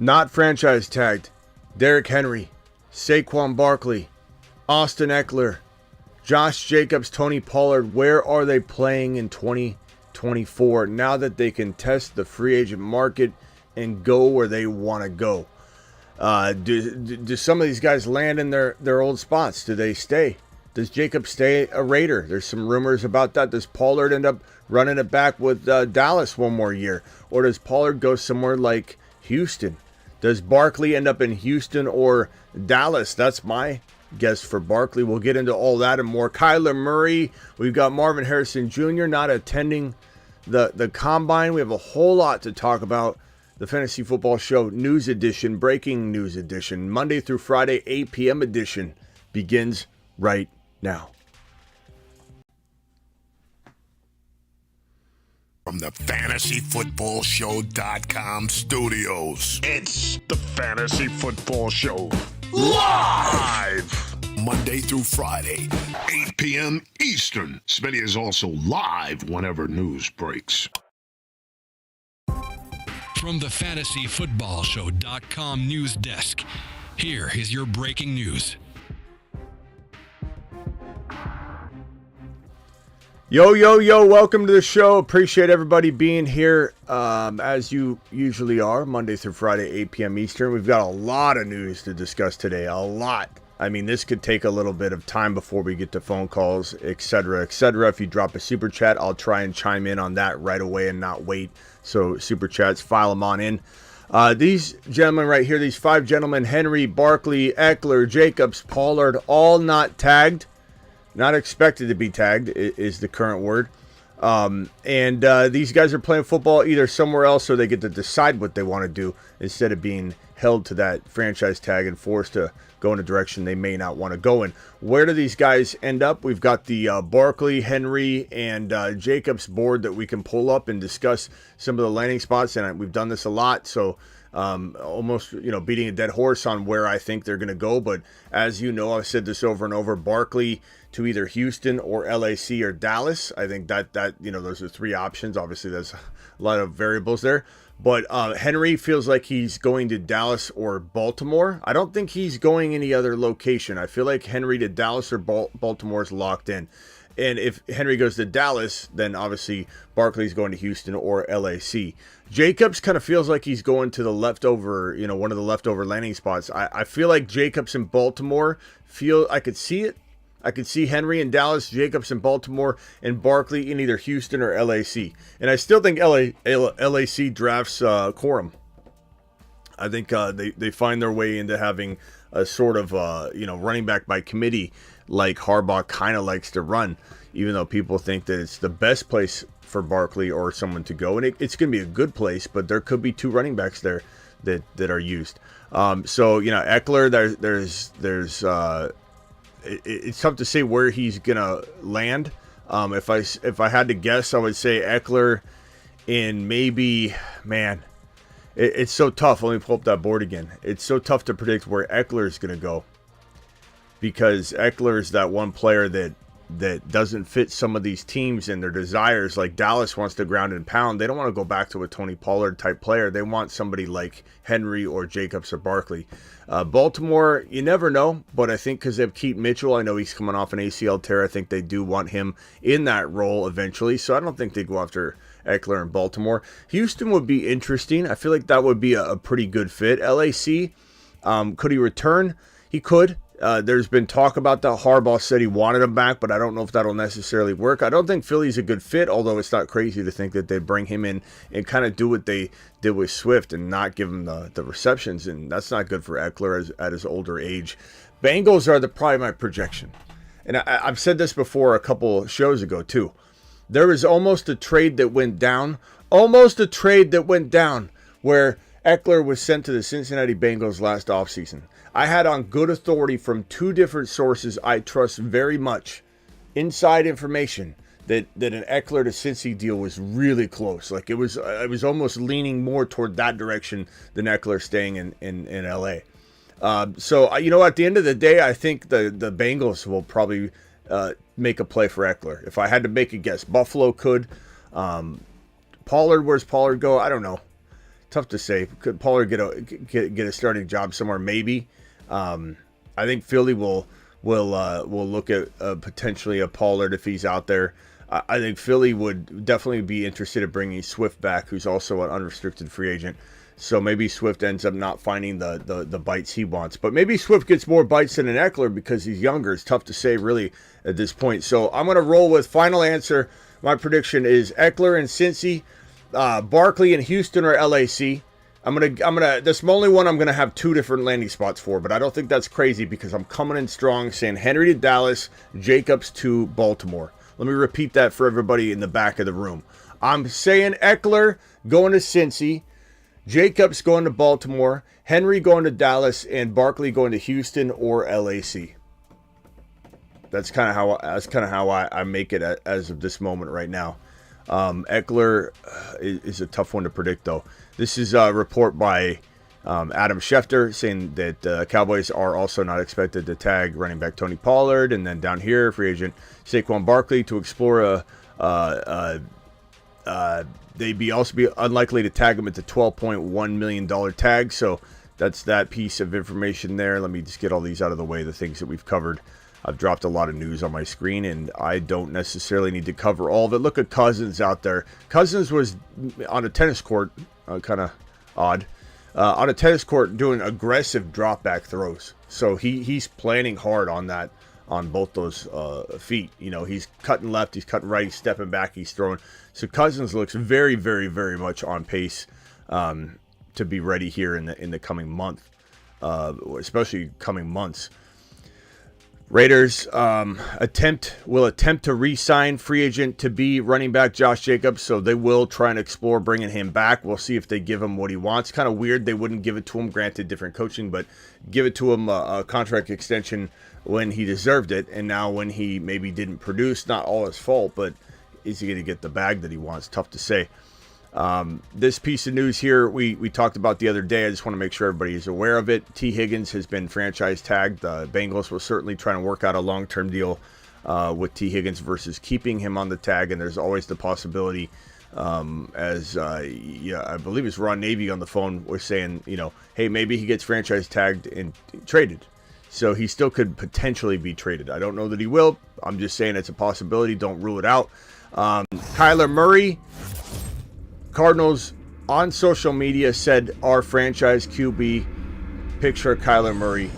Not franchise tagged. Derrick Henry, Saquon Barkley, Austin Ekeler, Josh Jacobs, Tony Pollard. Where are they playing in 2024 now that they can test the free agent market and go where they want to go? Do some of these guys land in their old spots? Do they stay? Does Jacobs stay a Raider? There's some rumors about that. Does Pollard end up running it back with Dallas one more year? Or does Pollard go somewhere like Houston? Does Barkley end up in Houston or Dallas? That's my guess for Barkley. We'll get into all that and more. Kyler Murray. We've got Marvin Harrison Jr. not attending the Combine. We have a whole lot to talk about. The Fantasy Football Show News Edition, Breaking News Edition, Monday through Friday, 8 p.m. edition begins right now. From the FantasyFootballShow.com studios, it's the Fantasy Football Show live Monday through Friday, 8 p.m. Eastern. Smitty is also live whenever news breaks. From the FantasyFootballShow.com news desk, here is your breaking news. Yo, welcome to the show. Appreciate everybody being here, as you usually are, Monday through Friday, 8 p.m. Eastern. We've got a lot of news to discuss today, a lot. I mean, this could take a little bit of time before we get to phone calls, etc., etc. If you drop a super chat, I'll try and chime in on that right away and not wait. So super chats, file them on in. These gentlemen right here, these five gentlemen, Henry, Barkley, Ekeler, Jacobs, Pollard, all not tagged. Not expected to be tagged is the current word. And these guys are playing football either somewhere else or they get to decide what they want to do instead of being held to that franchise tag and forced to go in a direction they may not want to go in. Where do these guys end up? We've got the Barkley, Henry, and Jacobs board that we can pull up and discuss some of the landing spots. And we've done this a lot, so almost beating a dead horse on where I think they're going to go. But as you know, I've said this over and over, Barkley to either Houston or LAC or Dallas. I think that those are three options. Obviously, there's a lot of variables there. But Henry feels like he's going to Dallas or Baltimore. I don't think he's going any other location. I feel like Henry to Dallas or Baltimore is locked in. And if Henry goes to Dallas, then obviously Barkley's going to Houston or LAC. Jacobs kind of feels like he's going to the leftover, one of the leftover landing spots. I feel like Jacobs in Baltimore, I could see it. I could see Henry in Dallas, Jacobs in Baltimore, and Barkley in either Houston or LAC. And I still think LAC drafts Corum. I think they find their way into having a sort of running back by committee like Harbaugh kind of likes to run, even though people think that it's the best place for Barkley or someone to go. And it's going to be a good place, but there could be two running backs there that are used. Ekeler, there's it's tough to say where he's gonna land. If I had to guess, I would say Ekeler in maybe, it's so tough. Let me pull up that board again. It's so tough to predict where Ekeler is gonna go because Ekeler is that one player that doesn't fit some of these teams and their desires. Like Dallas wants to ground and pound. They don't want to go back to a Tony Pollard type player. They want somebody like Henry or Jacobs or Barkley. Baltimore, you never know, but I think because they have Keaton Mitchell, I know he's coming off an ACL tear. I think they do want him in that role eventually. So I don't think they go after Ekeler in Baltimore. Houston would be interesting. I feel like that would be a pretty good fit. LAC, could he return? He could. There's been talk about that. Harbaugh said he wanted him back, but I don't know if that'll necessarily work. I don't think Philly's a good fit, although it's not crazy to think that they bring him in and kind of do what they did with Swift and not give him the receptions, and that's not good for Ekeler at his older age. Bengals are probably my projection. And I've said this before a couple shows ago, too. There was almost a trade that went down, where Ekeler was sent to the Cincinnati Bengals last offseason. I had on good authority from two different sources I trust very much, inside information, that an Ekeler to Cincy deal was really close. Like I was almost leaning more toward that direction than Ekeler staying in LA. So at the end of the day, I think the Bengals will probably make a play for Ekeler. If I had to make a guess, Buffalo could. Pollard, where's Pollard go? I don't know. Tough to say. Could Pollard get a starting job somewhere? Maybe. I think Philly will look at potentially a Pollard if he's out there. I think Philly would definitely be interested in bringing Swift back, who's also an unrestricted free agent. So maybe Swift ends up not finding the bites he wants. But maybe Swift gets more bites than an Ekeler because he's younger. It's tough to say really at this point. So I'm going to roll with final answer. My prediction is Ekeler and Cincy, Barkley and Houston or LAC. This only one I'm gonna have two different landing spots for, but I don't think that's crazy because I'm coming in strong saying Henry to Dallas, Jacobs to Baltimore. Let me repeat that for everybody in the back of the room. I'm saying Ekeler going to Cincy, Jacobs going to Baltimore, Henry going to Dallas, and Barkley going to Houston or LAC. That's kind of how I make it as of this moment right now. Ekeler is a tough one to predict, though. This is a report by Adam Schefter saying that Cowboys are also not expected to tag running back Tony Pollard. And then down here, free agent Saquon Barkley to explore they'd also be unlikely to tag him at the $12.1 million tag. So that's that piece of information there. Let me just get all these out of the way, the things that we've covered. I've dropped a lot of news on my screen, and I don't necessarily need to cover all of it. Look at Cousins out there. Cousins was on a tennis court, kind of odd, on a tennis court doing aggressive drop back throws. So he's planning hard on that, on both those feet. You know, he's cutting left, he's cutting right, he's stepping back, he's throwing. So Cousins looks very, very, very much on pace to be ready here in the coming month, especially coming months. Raiders will attempt to re-sign free agent to be running back Josh Jacobs, so they will try and explore bringing him back. We'll see if they give him what he wants. Kind of weird they wouldn't give it to him, granted different coaching, but give it to him a contract extension when he deserved it, and now when he maybe didn't produce, not all his fault, but is he going to get the bag that he wants? Tough to say. This piece of news here we talked about the other day. I just want to make sure everybody is aware of it. T. Higgins has been franchise tagged. The Bengals will certainly try to work out a long-term deal with T. Higgins versus keeping him on the tag, and there's always the possibility, I believe it's Ron Navy on the phone was saying, hey, maybe he gets franchise tagged and traded. So he still could potentially be traded. I don't know that he will. I'm just saying it's a possibility. Don't rule it out. Kyler Murray, Cardinals on social media said our franchise QB, picture of Kyler Murray,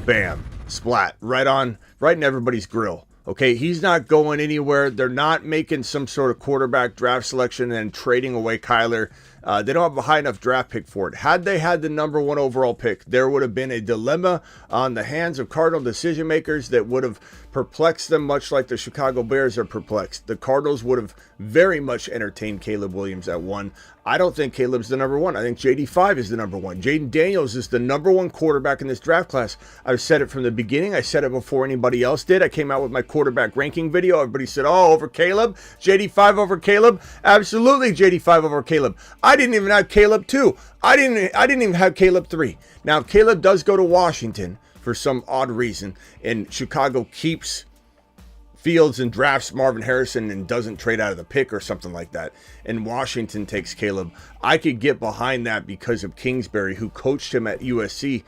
bam, splat, right in everybody's grill. Okay, he's not going anywhere. They're not making some sort of quarterback draft selection and trading away Kyler. They don't have a high enough draft pick for it. Had they had the number one overall pick, there would have been a dilemma on the hands of Cardinal decision makers that would have perplexed them, much like the Chicago Bears are perplexed. The Cardinals would have very much entertained Caleb Williams at 1. I don't think Caleb's the number 1. I think JD5 is the number 1. Jaden Daniels is the number 1 quarterback in this draft class. I've said it from the beginning. I said it before anybody else did. I came out with my quarterback ranking video. Everybody said, over Caleb? JD5 over Caleb? Absolutely JD5 over Caleb. I didn't even have Caleb 2. I didn't even have Caleb 3. Now, if Caleb does go to Washington for some odd reason, and Chicago keeps Fields and drafts Marvin Harrison and doesn't trade out of the pick or something like that, and Washington takes Caleb, I could get behind that because of Kingsbury, who coached him at USC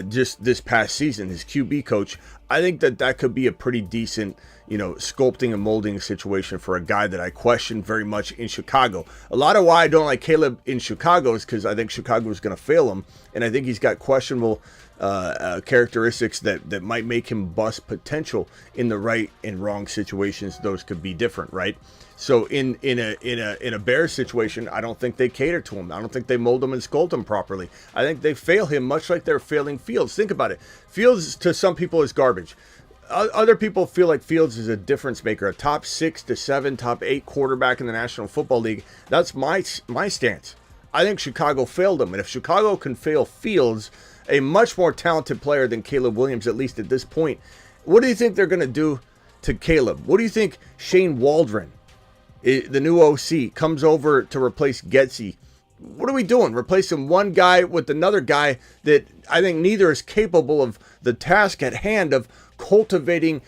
just this past season, his QB coach. I think that could be a pretty decent, sculpting and molding situation for a guy that I question very much in Chicago. A lot of why I don't like Caleb in Chicago is because I think Chicago is going to fail him, and I think he's got questionable characteristics that might make him bust potential in the right and wrong situations. Those could be different, right? So in a Bears situation, I don't think they cater to him. I don't think they mold him and sculpt him properly. I think they fail him much like they're failing Fields. Think about it. Fields to some people is garbage. Other people feel like Fields is a difference maker, a top 6 to 7, top 8 quarterback in the National Football League. That's my stance. I think Chicago failed him, and if Chicago can fail Fields, a much more talented player than Caleb Williams, at least at this point, what do you think they're going to do to Caleb? What do you think Shane Waldron, the new OC, comes over to replace Getsy? What are we doing? Replacing one guy with another guy that I think neither is capable of the task at hand of cultivating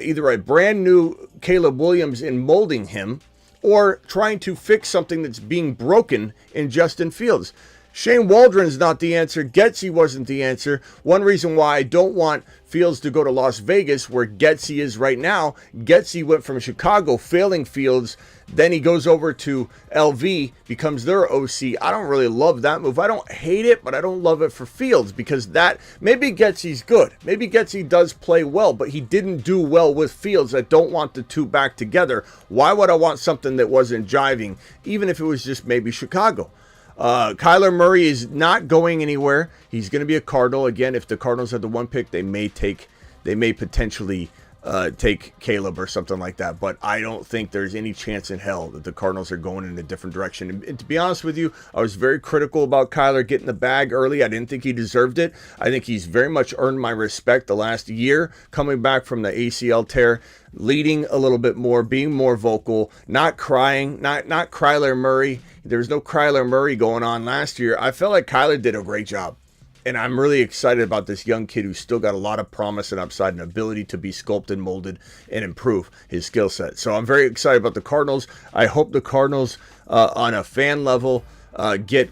either a brand new Caleb Williams and molding him, or trying to fix something that's being broken in Justin Fields. Shane Waldron's not the answer. Getsy wasn't the answer. One reason why I don't want Fields to go to Las Vegas, where Getsy is right now. Getsy went from Chicago, failing Fields. Then he goes over to LV, becomes their OC. I don't really love that move. I don't hate it, but I don't love it for Fields because that, maybe Getsy's good. Maybe Getsy does play well, but he didn't do well with Fields. I don't want the two back together. Why would I want something that wasn't jiving, even if it was just maybe Chicago? Kyler Murray is not going anywhere. He's going to be a Cardinal. Again, if the Cardinals had the one pick, they may potentially take Caleb or something like that. But I don't think there's any chance in hell that the Cardinals are going in a different direction. And to be honest with you, I was very critical about Kyler getting the bag early. I didn't think he deserved it. I think he's very much earned my respect the last year, coming back from the ACL tear, leading a little bit more, being more vocal, not crying, not Kyler Murray. There was no Kyler Murray going on last year. I felt like Kyler did a great job. And I'm really excited about this young kid who's still got a lot of promise and upside and ability to be sculpted, molded, and improve his skill set. So I'm very excited about the Cardinals. I hope the Cardinals, on a fan level, get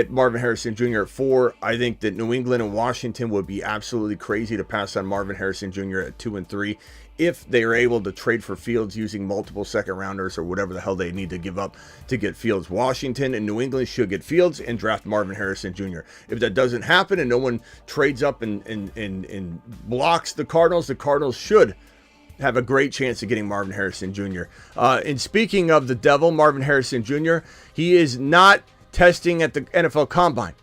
Marvin Harrison Jr. at 4. I think that New England and Washington would be absolutely crazy to pass on Marvin Harrison Jr. at 2 and 3 if they are able to trade for Fields using multiple second rounders or whatever the hell they need to give up to get Fields. Washington and New England should get Fields and draft Marvin Harrison Jr. If that doesn't happen and no one trades up and blocks the Cardinals should have a great chance of getting Marvin Harrison Jr. And speaking of the devil, Marvin Harrison Jr., he is not testing at the NFL Combine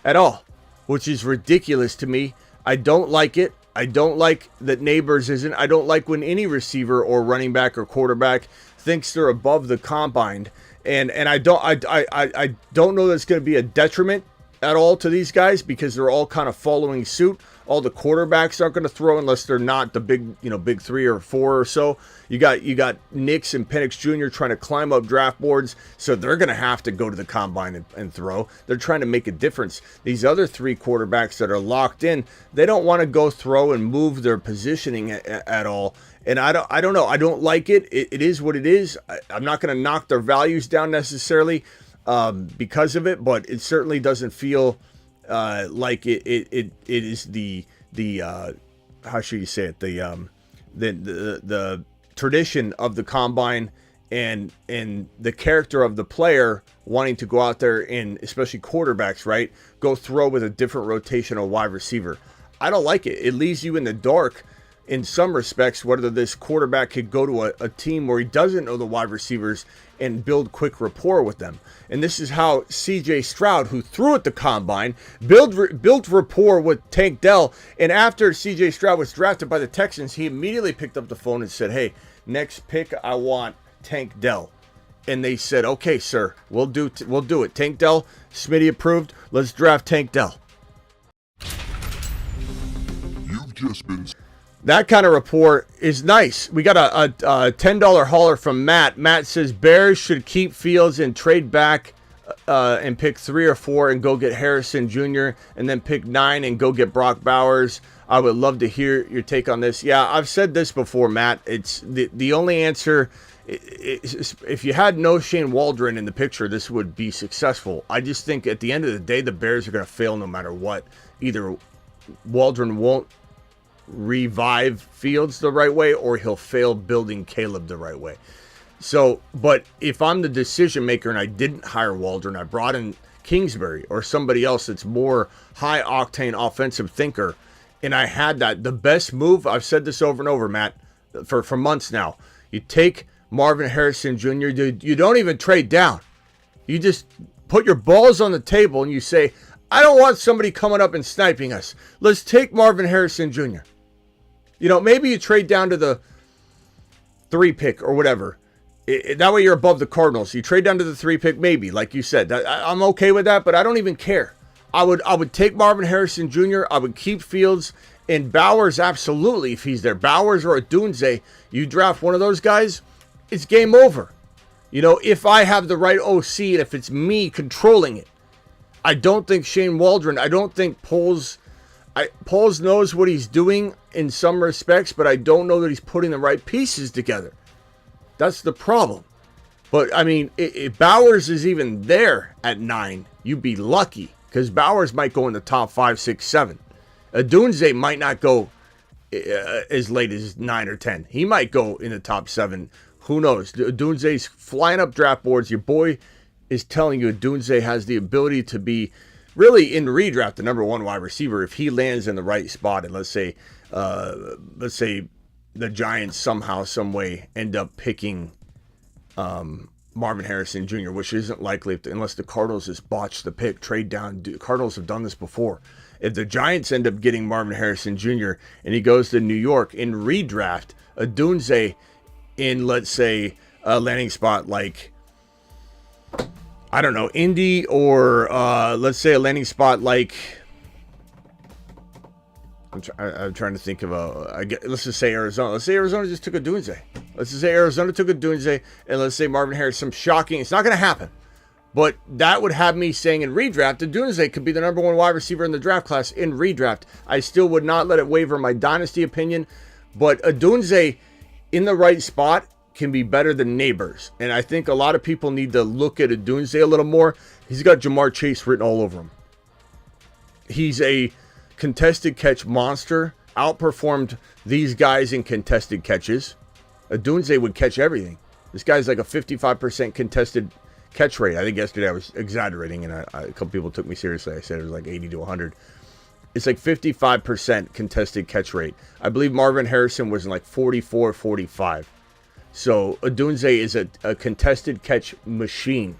at all, which is ridiculous to me. I don't like it. I don't like that Neighbors isn't. I don't like when any receiver or running back or quarterback thinks they're above the combine. And I don't know that it's going to be a detriment at all to these guys because they're all kind of following suit. All the quarterbacks aren't going to throw unless they're not the big 3 or 4 or so. You got Nix and Penix Jr. trying to climb up draft boards, so they're going to have to go to the combine and throw. They're trying to make a difference. These other 3 quarterbacks that are locked in, they don't want to go throw and move their positioning at all. And I don't know. I don't like it. It is what it is. I'm not going to knock their values down necessarily because of it, but it certainly doesn't feel like it is the how should you say it, the tradition of the combine and the character of the player wanting to go out there and especially quarterbacks, right, go throw with a different rotational wide receiver. I don't like it. It leaves you in the dark in some respects whether this quarterback could go to a team where he doesn't know the wide receivers and build quick rapport with them. And this is how C.J. Stroud, who threw at the combine, built rapport with Tank Dell. And after C.J. Stroud was drafted by the Texans, he immediately picked up the phone and said, "Hey, next pick, I want Tank Dell." And they said, "Okay, sir, we'll do it. Tank Dell, Smitty approved. Let's draft Tank Dell." You've just been... That kind of report is nice. We got a $10 hauler from Matt. Matt says Bears should keep Fields and trade back and pick 3 or 4 and go get Harrison Jr. and then pick 9 and go get Brock Bowers. I would love to hear your take on this. Yeah, I've said this before, Matt. It's the only answer. If you had no Shane Waldron in the picture, this would be successful. I just think at the end of the day, the Bears are going to fail no matter what. Either Waldron won't revive Fields the right way or he'll fail building Caleb the right way. So, but if I'm the decision maker and I didn't hire Waldron, I brought in Kingsbury or somebody else that's more high octane offensive thinker, and I had that, the best move, I've said this over and over, Matt, for months now, you take Marvin Harrison Jr., you don't even trade down. You just put your balls on the table and you say, I don't want somebody coming up and sniping us. Let's take Marvin Harrison Jr. Maybe you trade down to the 3 pick or whatever. That way you're above the Cardinals. You trade down to the 3 pick, maybe, like you said. I'm okay with that, but I don't even care. I would take Marvin Harrison Jr. I would keep Fields and Bowers, absolutely, if he's there. Bowers or Odunze, you draft one of those guys, it's game over. If I have the right OC and if it's me controlling it. I don't think Shane Waldron, I don't think Poles knows what he's doing in some respects, but I don't know that he's putting the right pieces together. That's the problem. But, I mean, if Bowers is even there at 9, you'd be lucky. Because Bowers might go in the top 5, 6, 7. Odunze might not go as late as 9 or 10. He might go in the top 7. Who knows? Odunze's flying up draft boards. Your boy is telling you Odunze has the ability to be really in redraft the number 1 wide receiver if he lands in the right spot. And let's say the Giants somehow, some way end up picking Marvin Harrison Jr., which isn't likely unless the Cardinals just botch the pick, trade down. Cardinals have done this before. If the Giants end up getting Marvin Harrison Jr. and he goes to New York in redraft, Odunze in, let's say, a landing spot like, I don't know, Indy, or let's say a landing spot like, I'm trying to think of let's just say Arizona. Let's say Arizona just took Odunze. Let's just say Arizona took Odunze, and let's say Marvin Harris, some shocking, it's not going to happen. But that would have me saying in redraft, Odunze could be the number 1 wide receiver in the draft class in redraft. I still would not let it waver my dynasty opinion, but Odunze in the right spot can be better than Neighbors. And I think a lot of people need to look at Odunze a little more. He's got Jamar Chase written all over him. He's a contested catch monster, outperformed these guys in contested catches. Odunze would catch everything. This guy's like a 55% contested catch rate. I think yesterday I was exaggerating, and a couple people took me seriously. I said it was like 80 to 100. It's like 55% contested catch rate. I believe Marvin Harrison was in like 44, 45. So Odunze is a contested catch machine,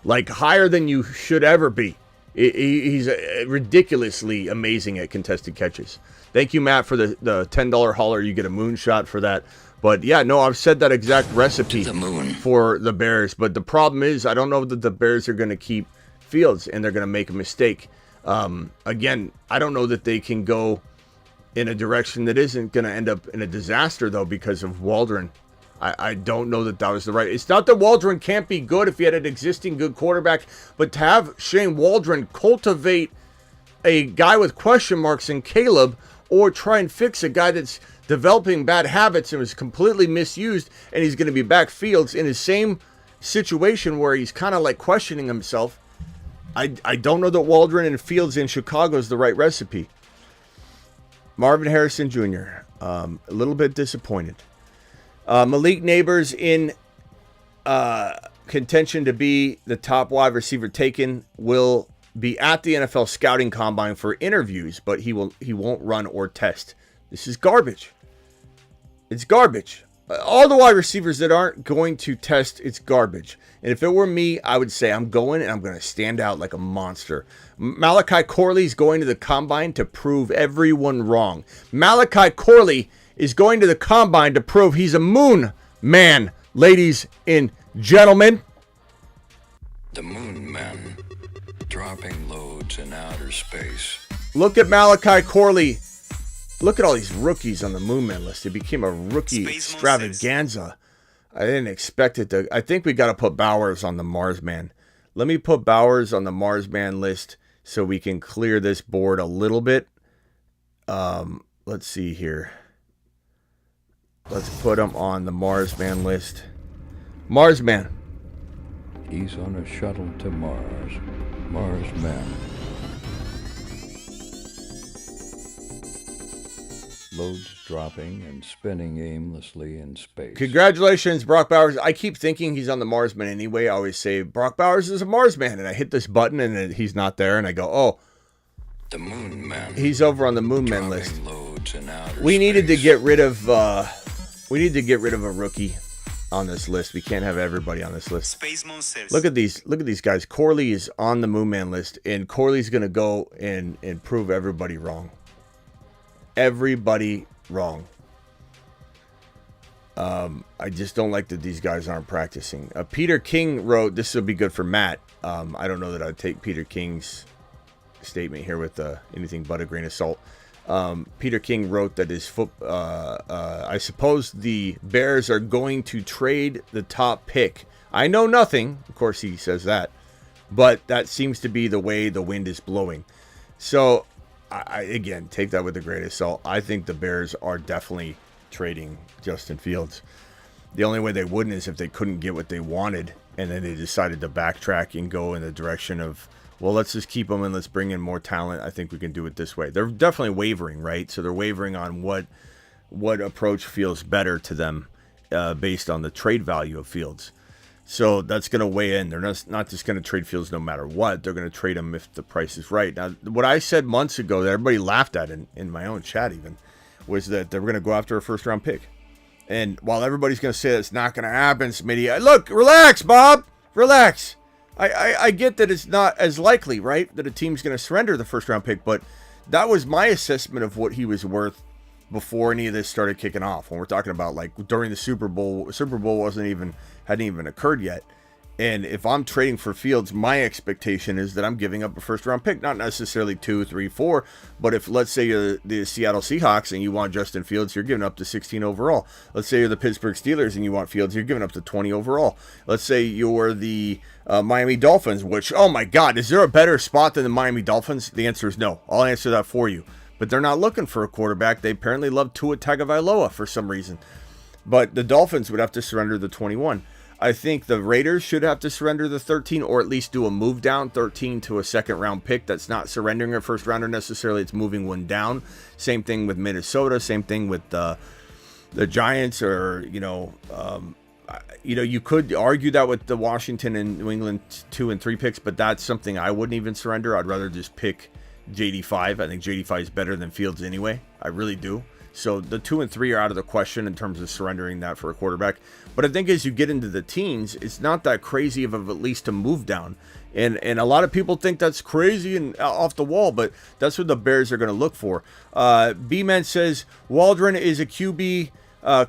like higher than you should ever be. He's ridiculously amazing at contested catches. Thank you, Matt, for the $10 hauler. You get a moonshot for that. But yeah, no, I've said that exact recipe for the Bears. But the problem is, I don't know that the Bears are going to keep Fields and they're going to make a mistake. Again, I don't know that they can go in a direction that isn't going to end up in a disaster, though, because of Waldron. I don't know that was the right. It's not that Waldron can't be good if he had an existing good quarterback, but to have Shane Waldron cultivate a guy with question marks in Caleb, or try and fix a guy that's developing bad habits and was completely misused, and he's going to be back Fields in his same situation where he's kind of like questioning himself. I don't know that Waldron and Fields in Chicago is the right recipe. Marvin Harrison Jr., a little bit disappointed. Malik Neighbors in contention to be the top wide receiver taken, will be at the NFL scouting combine for interviews, but he won't run or test. This is garbage. It's garbage. All the wide receivers that aren't going to test, it's garbage. And if it were me, I would say I'm going and I'm going to stand out like a monster. Malachi Corley's going to the combine to prove everyone wrong. Malachi Corley is going to the combine to prove he's a moon man, ladies and gentlemen. The moon man, dropping loads in outer space. Look at Malachi Corley. Look at all these rookies on the Moon Man list. It became a rookie extravaganza. I didn't expect it to. I think we got to put Bowers on the Mars Man. Let me put Bowers on the Mars Man list so we can clear this board a little bit. Let's see here. Let's put him on the Mars Man list. Mars Man. He's on a shuttle to Mars. Mars Man. Loads dropping and spinning aimlessly in space. Congratulations, Brock Bowers. I keep thinking he's on the Marsman anyway. I always say Brock Bowers is a Marsman, and I hit this button and he's not there, and I go, oh, the Moon Man. He's over on the Moon Man list. Loads in outer we needed space. to get rid of a rookie on this list. We can't have everybody on this list. Look at these guys. Corley is on the Moon Man list, and Corley's gonna go and prove everybody wrong. Everybody wrong. I just don't like that these guys aren't practicing. Peter King wrote, this will be good for Matt. I don't know that I'd take Peter King's statement here with anything but a grain of salt. Peter King wrote that I suppose the Bears are going to trade the top pick. I know nothing. Of course he says that. But that seems to be the way the wind is blowing. So, I again, take that with a grain of salt. I think the Bears are definitely trading Justin Fields. The only way they wouldn't is if they couldn't get what they wanted, and then they decided to backtrack and go in the direction of, well, let's just keep them and let's bring in more talent. I think we can do it this way. They're definitely wavering, right? So they're wavering on what approach feels better to them based on the trade value of Fields. So that's going to weigh in. They're not just going to trade Fields no matter what. They're going to trade him if the price is right. Now, what I said months ago that everybody laughed at in my own chat even was that they were going to go after a first-round pick. And while everybody's going to say that's not going to happen, Smitty, look, relax, Bob, relax. I get that it's not as likely, right, that a team's going to surrender the first-round pick, but that was my assessment of what he was worth before any of this started kicking off. When we're talking about like during the Super Bowl hadn't even occurred yet. And if I'm trading for Fields, my expectation is that I'm giving up a first-round pick, not necessarily 2, 3, 4, but if, let's say, you're the Seattle Seahawks and you want Justin Fields, you're giving up to 16 overall. Let's say you're the Pittsburgh Steelers and you want Fields, you're giving up to 20 overall. Let's say you're the Miami Dolphins, which, oh my God, is there a better spot than the Miami Dolphins? The answer is no. I'll answer that for you. But they're not looking for a quarterback. They apparently love Tua Tagovailoa for some reason. But the Dolphins would have to surrender the 21. I think the Raiders should have to surrender the 13, or at least do a move down 13 to a second-round pick. That's not surrendering a first-rounder necessarily. It's moving one down. Same thing with Minnesota. Same thing with the Giants, or, you could argue that with the Washington and New England 2 and 3 picks, but that's something I wouldn't even surrender. I'd rather just pick JD5. I think JD5 is better than Fields anyway. I really do. So the 2 and 3 are out of the question in terms of surrendering that for a quarterback. But I think as you get into the teens, it's not that crazy of at least a move down. And a lot of people think that's crazy and off the wall, but that's what the Bears are going to look for. B-Man says, Waldron is a QB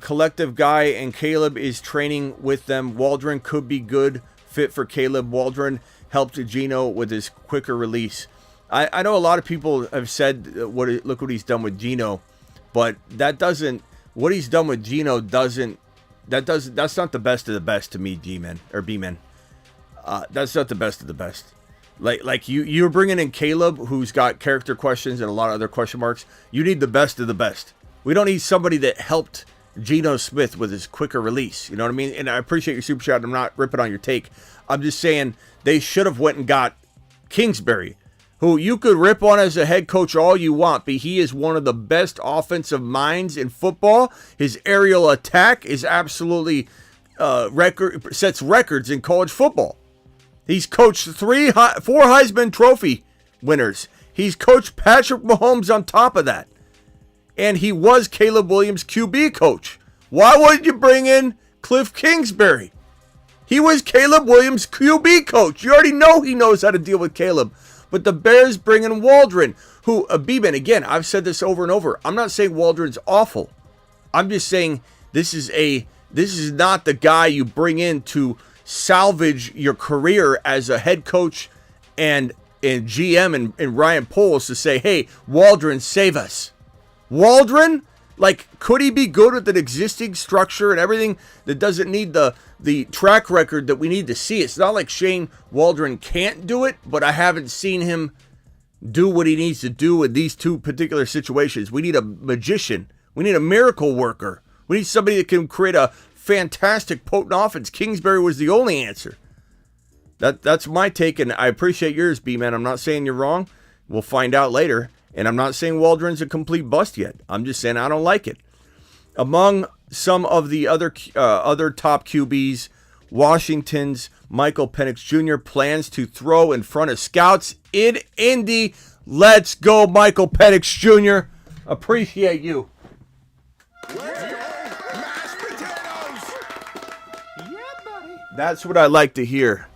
collective guy, and Caleb is training with them. Waldron could be good fit for Caleb. Waldron helped Geno with his quicker release. I know a lot of people have said, look what he's done with Geno. But what he's done with Geno that's not the best of the best to me, G-Man, or B-Man. That's not the best of the best. Like you're bringing in Caleb, who's got character questions and a lot of other question marks. You need the best of the best. We don't need somebody that helped Geno Smith with his quicker release. You know what I mean? And I appreciate your super chat. I'm not ripping on your take. I'm just saying they should have went and got Kingsbury, who you could rip on as a head coach all you want, but he is one of the best offensive minds in football. His aerial attack is absolutely sets records in college football. He's coached 4 Heisman Trophy winners. He's coached Patrick Mahomes on top of that. And he was Caleb Williams' QB coach. Why wouldn't you bring in Cliff Kingsbury? He was Caleb Williams' QB coach. You already know he knows how to deal with Caleb. But the Bears bring in Waldron, who, B-Man, again, I've said this over and over. I'm not saying Waldron's awful. I'm just saying this is not the guy you bring in to salvage your career as a head coach and GM and Ryan Poles to say, hey, Waldron, save us. Waldron? Like, could he be good with an existing structure and everything that doesn't need the track record that we need to see? It's not like Shane Waldron can't do it, but I haven't seen him do what he needs to do in these two particular situations. We need a magician. We need a miracle worker. We need somebody that can create a fantastic, potent offense. Kingsbury was the only answer. That's my take, and I appreciate yours, B-Man. I'm not saying you're wrong. We'll find out later. And I'm not saying Waldron's a complete bust yet. I'm just saying I don't like it. Among some of the other top QBs, Washington's Michael Penix Jr. plans to throw in front of scouts in Indy. Let's go, Michael Penix Jr. Appreciate you. Mashed potatoes. Yeah, buddy. That's what I like to hear.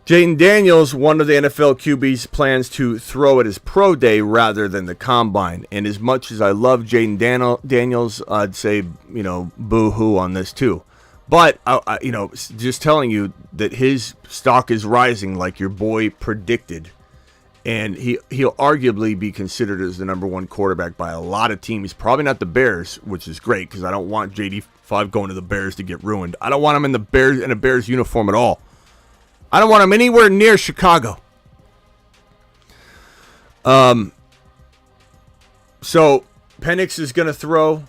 Jaden Daniels, one of the NFL QBs, plans to throw at his pro day rather than the combine. And as much as I love Jaden Daniels, I'd say, boo-hoo on this too. But, just telling you that his stock is rising like your boy predicted. And he'll arguably be considered as the number one quarterback by a lot of teams. Probably not the Bears, which is great because I don't want JD5 going to the Bears to get ruined. I don't want him in a Bears uniform at all. I don't want him anywhere near Chicago. So Penix is going to throw.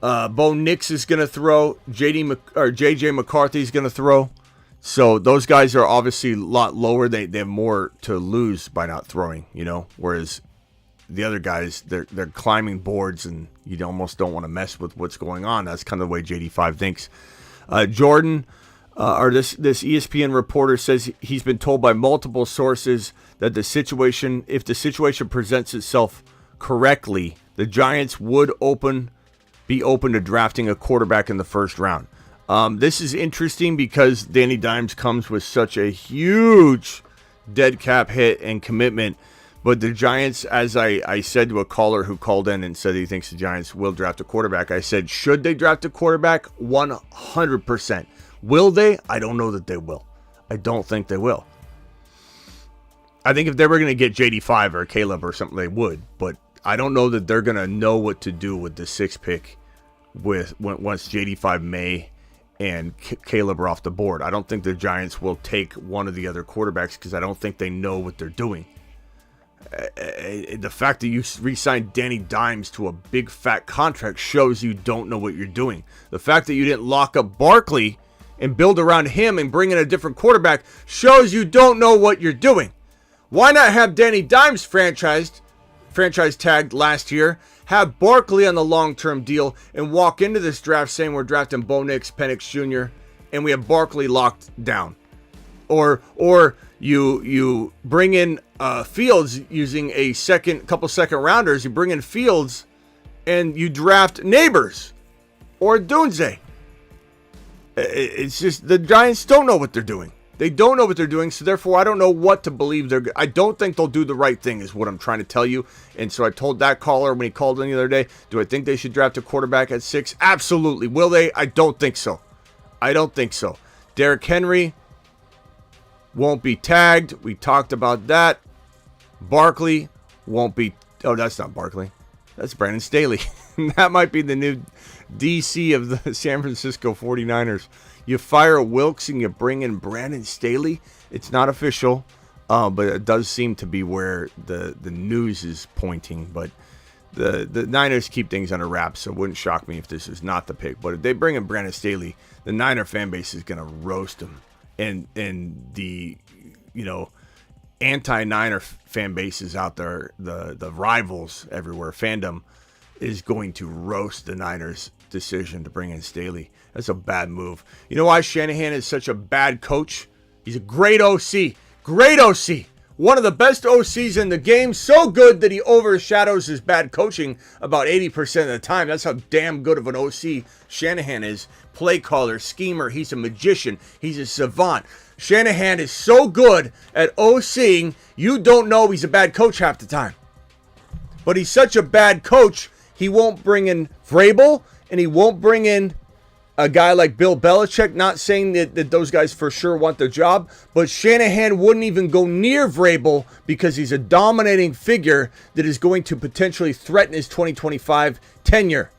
Bo Nix is going to throw. JJ McCarthy is going to throw. So those guys are obviously a lot lower. They have more to lose by not throwing, whereas the other guys, they're climbing boards, and you almost don't want to mess with what's going on. That's kind of the way JD5 thinks. Jordan, this ESPN reporter says he's been told by multiple sources that if the situation presents itself correctly, the Giants would be open to drafting a quarterback in the first round. This is interesting because Danny Dimes comes with such a huge dead cap hit and commitment. But the Giants, as I said to a caller who called in and said he thinks the Giants will draft a quarterback, I said, should they draft a quarterback? 100%. Will they? I don't know that they will. I don't think they will. I think if they were going to get JD5 or Caleb or something, they would. But I don't know that they're going to know what to do with the 6th pick once JD5 May and Caleb are off the board. I don't think the Giants will take one of the other quarterbacks because I don't think they know what they're doing. The fact that you re-signed Danny Dimes to a big fat contract shows you don't know what you're doing. The fact that you didn't lock up Barkley and build around him and bring in a different quarterback shows you don't know what you're doing. Why not have Danny Dimes franchise tagged last year, have Barkley on the long-term deal, and walk into this draft saying we're drafting Bo Nix, Penix Jr., and we have Barkley locked down? Or you bring in Fields using couple second rounders. You bring in Fields and you draft Neighbors or Dunze. It's just the Giants don't know what they're doing. They don't know what they're doing, so therefore I don't know what to believe. I don't think they'll do the right thing is what I'm trying to tell you. And so I told that caller when he called in the other day, do I think they should draft a quarterback at 6? Absolutely. Will they? I don't think so. Derrick Henry won't be tagged. We talked about that. Barkley won't be. Oh, that's not Barkley. That's Brandon Staley. That might be the new DC of the San Francisco 49ers. You fire Wilkes and you bring in Brandon Staley. It's not official, but it does seem to be where the news is pointing. But the Niners keep things under wraps, so it wouldn't shock me if this is not the pick. But if they bring in Brandon Staley, the Niner fan base is going to roast him. And the anti-Niner fan bases out there, the rivals everywhere, fandom is going to roast the Niners' decision to bring in Staley. That's a bad move. You know why Shanahan is such a bad coach? He's a great OC. Great OC. One of the best OCs in the game. So good that he overshadows his bad coaching about 80% of the time. That's how damn good of an OC Shanahan is. Play caller, schemer. He's a magician. He's a savant. Shanahan is so good at OCing, you don't know he's a bad coach half the time. But he's such a bad coach, he won't bring in Vrabel, and he won't bring in a guy like Bill Belichick. Not saying that those guys for sure want the job, but Shanahan wouldn't even go near Vrabel because he's a dominating figure that is going to potentially threaten his 2025 tenure.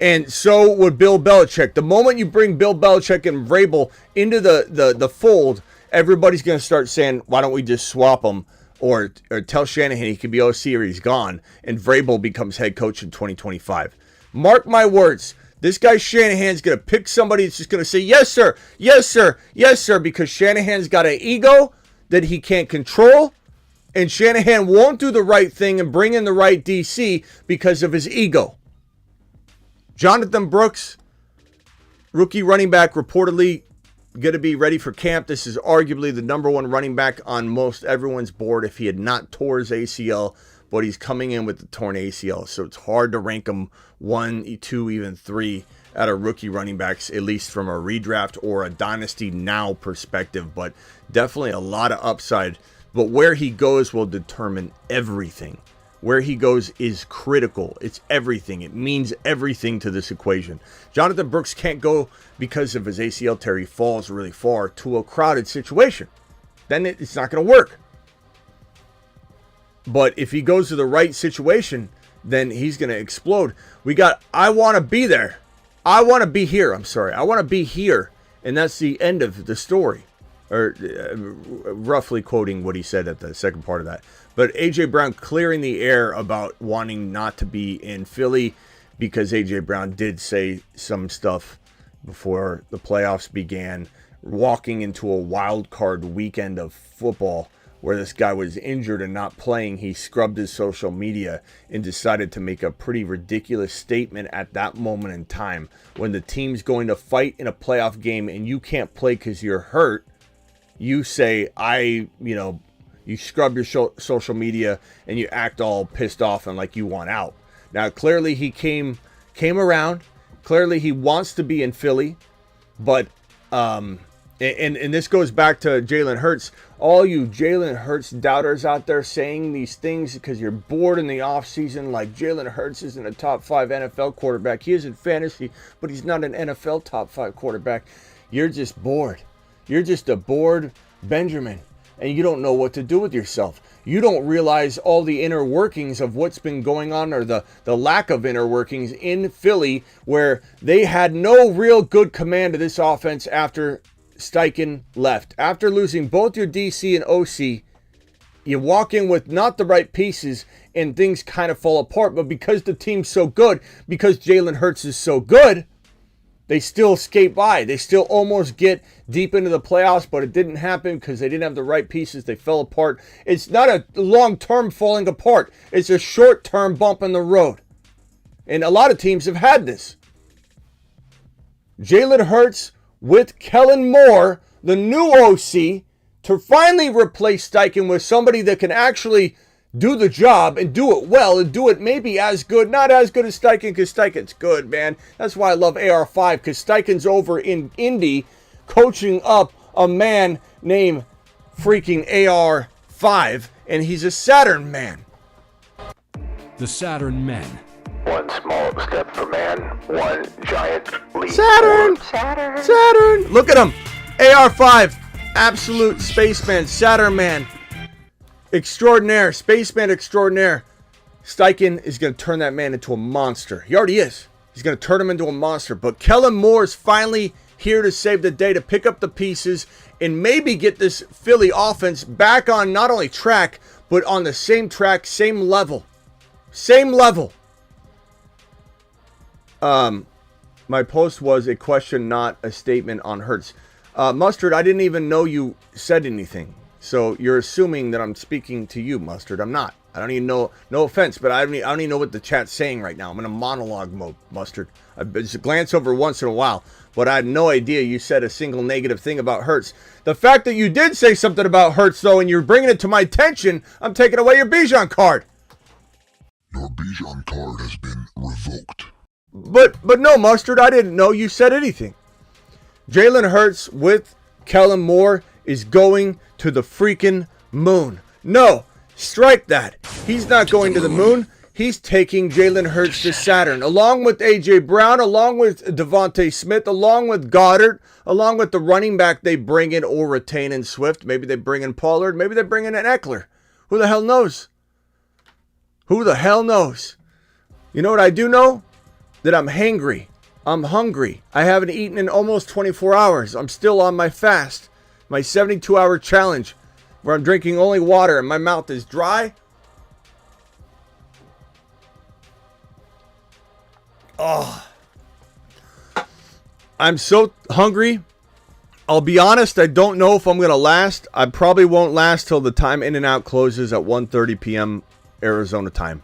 And so would Bill Belichick. The moment you bring Bill Belichick and Vrabel into the fold, everybody's going to start saying, why don't we just swap them? Or tell Shanahan he can be OC or he's gone, and Vrabel becomes head coach in 2025. Mark my words. This guy Shanahan's going to pick somebody that's just going to say, yes, sir, yes, sir, yes, sir, because Shanahan's got an ego that he can't control, and Shanahan won't do the right thing and bring in the right DC because of his ego. Jonathan Brooks, rookie running back, reportedly going to be ready for camp. This is arguably the number one running back on most everyone's board if he had not tore his ACL, but he's coming in with the torn ACL, so it's hard to rank him 1, 2, even 3 out of rookie running backs, at least from a redraft or a dynasty now perspective, but definitely a lot of upside. But where he goes will determine everything. Where he goes is critical. It's everything. It means everything to this equation. Jonathan Brooks can't go because of his ACL tear. He falls really far to a crowded situation. Then it's not going to work. But if he goes to the right situation, then he's going to explode. I want to be there. I want to be here. I want to be here. And that's the end of the story. Or roughly quoting what he said at the second part of that. But A.J. Brown clearing the air about wanting not to be in Philly. because A.J. Brown did say some stuff before the playoffs began, walking into a wild card weekend of football where this guy was injured and not playing. He scrubbed his social media and decided to make a pretty ridiculous statement at that moment in time. When the team's going to fight in a playoff game and you can't play because you're hurt, you say, you scrub your social media and you act all pissed off and like you want out. Now, clearly he came around. Clearly he wants to be in Philly, but and this goes back to Jalen Hurts. All you Jalen Hurts doubters out there saying these things because you're bored in the offseason, like Jalen Hurts isn't a top 5 NFL quarterback. He is in fantasy, but he's not an NFL top 5 quarterback. You're just bored. You're just a bored Benjamin, and you don't know what to do with yourself. You don't realize all the inner workings of what's been going on, or the lack of inner workings in Philly, where they had no real good command of this offense after Steichen left. After losing both your DC and OC, you walk in with not the right pieces and things kind of fall apart. But because the team's so good, because Jalen Hurts is so good, they still skate by. They still almost get deep into the playoffs, but it didn't happen because they didn't have the right pieces. They fell apart. It's not a long-term falling apart. It's a short-term bump in the road. And a lot of teams have had this. Jalen Hurts with Kellen Moore, the new OC, to finally replace Steichen with somebody that can actually do the job and do it well and do it maybe as good, not as good as Steichen, because Steichen's good, man. That's why I love AR5, because Steichen's over in Indy coaching up a man named freaking AR5, and he's a Saturn man. The Saturn Men. One small step for man, one giant leap. Saturn! Look at him! AR5, absolute spaceman, Saturn man. Extraordinaire, spaceman extraordinaire. Steichen is going to turn that man into a monster. He already is. He's going to turn him into a monster. But Kellen Moore is finally here to save the day, to pick up the pieces and maybe get this Philly offense back on not only track, but on the same track, same level. Same level. My post was a question, not a statement on Hurts. Mustard, I didn't even know you said anything. So you're assuming that I'm speaking to you, Mustard. I'm not. I don't even know. No offense, but I don't even know what the chat's saying right now. I'm in a monologue mode, Mustard. I just glance over once in a while, but I had no idea you said a single negative thing about Hurts. The fact that you did say something about Hurts, though, and you're bringing it to my attention, I'm taking away your Bijan card. Your Bijan card has been revoked. But no, Mustard, I didn't know you said anything. Jalen Hurts with Kellen Moore is going to the freaking moon. No, strike that. He's not going to the moon. He's taking Jalen Hurts to Saturn, along with A.J. Brown, along with Devontae Smith, along with Goddard, along with the running back they bring in or retain in Swift. Maybe they bring in Pollard. Maybe they bring in an Ekeler. Who the hell knows? Who the hell knows? You know what I do know? That I'm hangry. I'm hungry. I haven't eaten in almost 24 hours. I'm still on my fast. My 72-hour challenge where I'm drinking only water and my mouth is dry. Oh. I'm so hungry. I'll be honest, I don't know if I'm going to last. I probably won't last till the time In-N-Out closes at 1:30 p.m. Arizona time.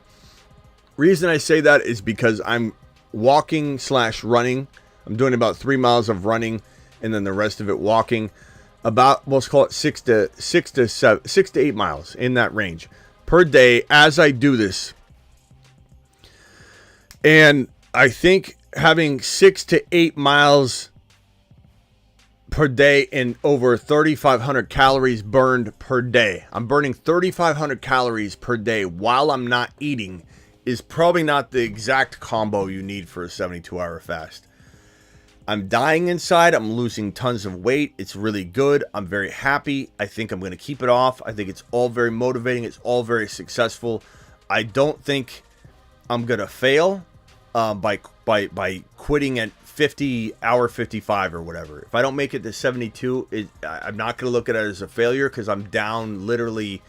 Reason I say that is because I'm walking / running. I'm doing about 3 miles of running and then the rest of it walking. About, let's call it 6 to 8 miles, in that range per day as I do this. And I think having 6 to 8 miles per day and over 3,500 calories burned per day. I'm burning 3,500 calories per day while I'm not eating is probably not the exact combo you need for a 72-hour fast. I'm dying inside. I'm losing tons of weight. It's really good. I'm very happy. I think I'm going to keep it off. I think it's all very motivating. It's all very successful. I don't think I'm going to fail by quitting at 50, hour 55 or whatever. If I don't make it to 72, I'm not going to look at it as a failure because I'm down literally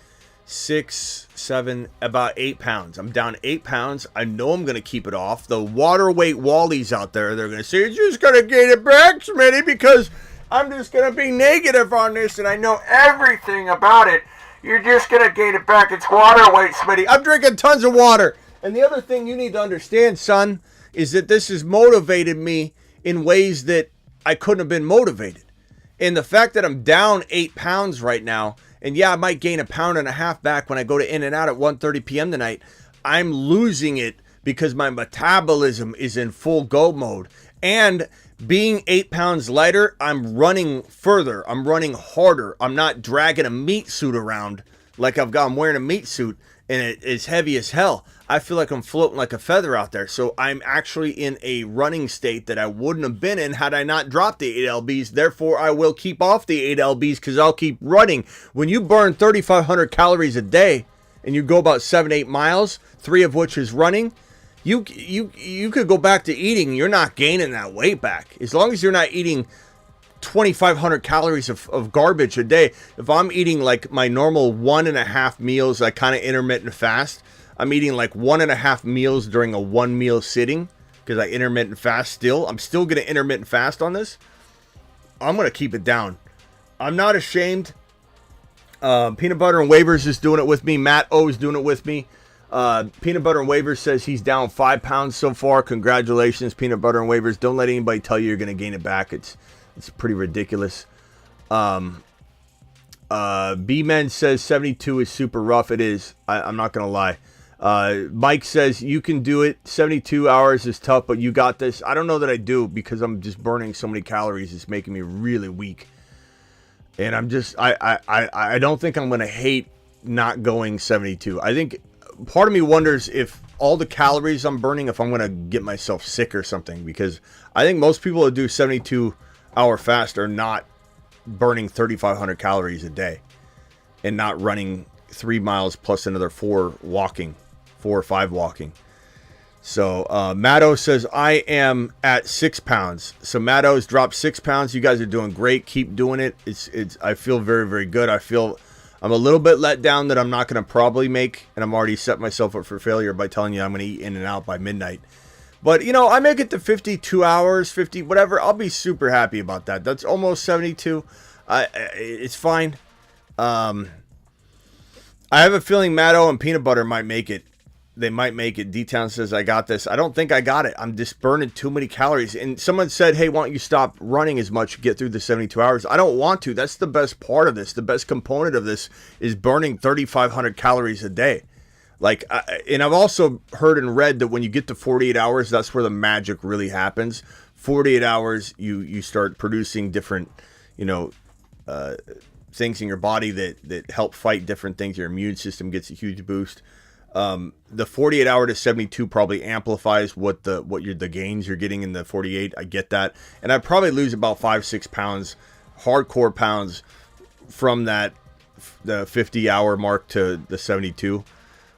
6, 7, about 8 pounds. I'm down 8 pounds. I know I'm going to keep it off. The water weight Wallies out there, they're going to say, you're just going to gain it back, Smitty, because I'm just going to be negative on this, and I know everything about it. You're just going to gain it back. It's water weight, Smitty. I'm drinking tons of water. And the other thing you need to understand, son, is that this has motivated me in ways that I couldn't have been motivated. And the fact that I'm down 8 pounds right now, and yeah, I might gain 1.5 pounds back when I go to In-N-Out at 1:30 p.m. tonight, I'm losing it because my metabolism is in full go mode. And being 8 pounds lighter, I'm running further. I'm running harder. I'm not dragging a meat suit around like I'm wearing a meat suit and it's heavy as hell. I feel like I'm floating like a feather out there. So I'm actually in a running state that I wouldn't have been in had I not dropped the 8 lbs. Therefore, I will keep off the 8 lbs because I'll keep running. When you burn 3,500 calories a day and you go about 7-8 miles, 3 of which is running, you could go back to eating. You're not gaining that weight back. As long as you're not eating 2,500 calories of garbage a day. If I'm eating like my normal 1.5 meals, I kind of intermittent fast. I'm eating like 1.5 meals during a 1 meal sitting because I intermittent fast still. I'm still going to intermittent fast on this. I'm going to keep it down. I'm not ashamed. Peanut Butter and Waivers is doing it with me. Matt O is doing it with me. Peanut Butter and Waivers says he's down 5 pounds so far. Congratulations, Peanut Butter and Waivers. Don't let anybody tell you you're going to gain it back. It's pretty ridiculous. B-Men says 72 is super rough. It is. I'm not going to lie. Mike says you can do it. 72 hours is tough, but you got this. I don't know that I do because I'm just burning so many calories. It's making me really weak. And I don't think I'm going to hate not going 72. I think part of me wonders if all the calories I'm burning, if I'm going to get myself sick or something, because I think most people that do 72-hour fast are not burning 3,500 calories a day and not running 3 miles plus another 4 or 5 walking. So Matto says I am at 6 pounds. So Matto's dropped 6 pounds. You guys are doing great. Keep doing it. I feel very, very good. I feel I'm a little bit let down that I'm not going to probably make, and I'm already set myself up for failure by telling you I'm going to eat In-N-Out by midnight. But, you know, I make it to 52 hours, 50, whatever. I'll be super happy about that. That's almost 72. It's fine. I have a feeling Matto and Peanut Butter might make it. They might make it. D-Town says, I got this. I don't think I got it. I'm just burning too many calories. And someone said, hey, why don't you stop running as much, get through the 72 hours? I don't want to. That's the best part of this. The best component of this is burning 3,500 calories a day. And I've also heard and read that when you get to 48 hours, that's where the magic really happens. 48 hours, you start producing different, things in your body that help fight different things. Your immune system gets a huge boost. The 48 hour to 72 probably amplifies what the gains you're getting in the 48. I get that. And I probably lose about 5-6 pounds, hardcore pounds from the 50 hour mark to the 72.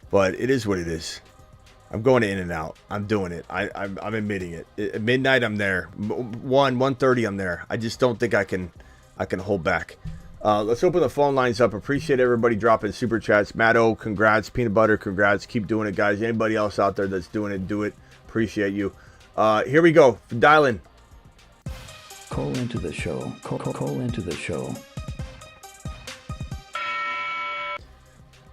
But it is what it is. I'm going to In-N-Out. I'm doing it. I'm admitting it. At midnight, I'm there. 1:30, I'm there. I just don't think I can hold back. Let's open the phone lines up. Appreciate everybody dropping super chats. Matto, congrats. Peanut Butter, congrats. Keep doing it, guys. Anybody else out there that's doing it, do it. Appreciate you. Here we go. Dial in. Call into the show. Call into the show.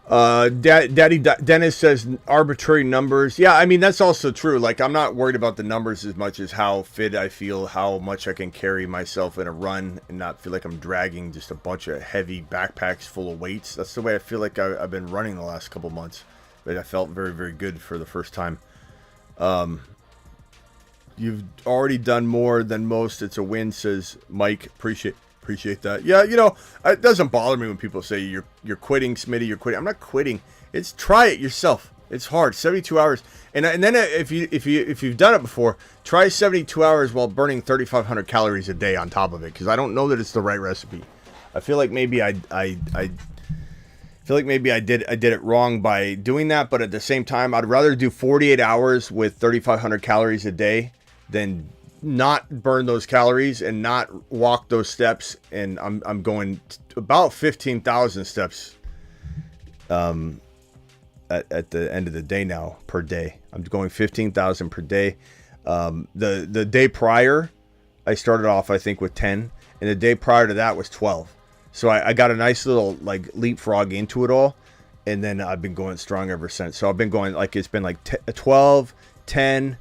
Daddy Dennis says arbitrary numbers. Yeah, I mean, that's also true. Like, I'm not worried about the numbers as much as how fit I feel, how much I can carry myself in a run and not feel like I'm dragging just a bunch of heavy backpacks full of weights. That's the way I feel like I've been running the last couple months. But I felt very, very good for the first time. You've already done more than most. It's a win, says Mike. Appreciate that. Yeah, it doesn't bother me when people say you're quitting, Smitty. You're quitting. I'm not quitting. It's try it yourself. It's hard. 72 hours, and then if you've done it before, try 72 hours while burning 3,500 calories a day on top of it. Because I don't know that it's the right recipe. I feel like maybe I did it wrong by doing that. But at the same time, I'd rather do 48 hours with 3,500 calories a day than not burn those calories and not walk those steps. And I'm going about 15,000 steps at the end of the day now per day. I'm going 15,000 per day. The day prior, I started off, I think, with 10, and the day prior to that was 12. So I got a nice little like leapfrog into it all, and then I've been going strong ever since. So I've been going like it's been like 12, 10,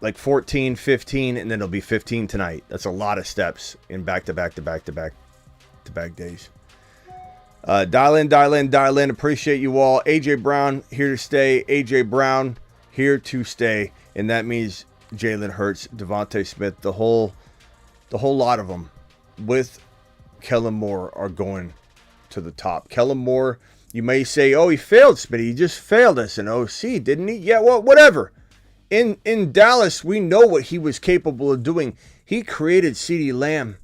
like 14, 15, and then it'll be 15 tonight. That's a lot of steps in back-to-back days. Dial in. Appreciate you all. AJ Brown here to stay. AJ Brown here to stay, and that means Jalen Hurts, Devontae Smith, the whole lot of them with Kellen Moore are going to the top. Kellen Moore, you may say, oh, he failed, Smitty. He just failed us in OC, didn't he? Yeah, well, whatever. In Dallas, we know what he was capable of doing. He created CeeDee Lamb,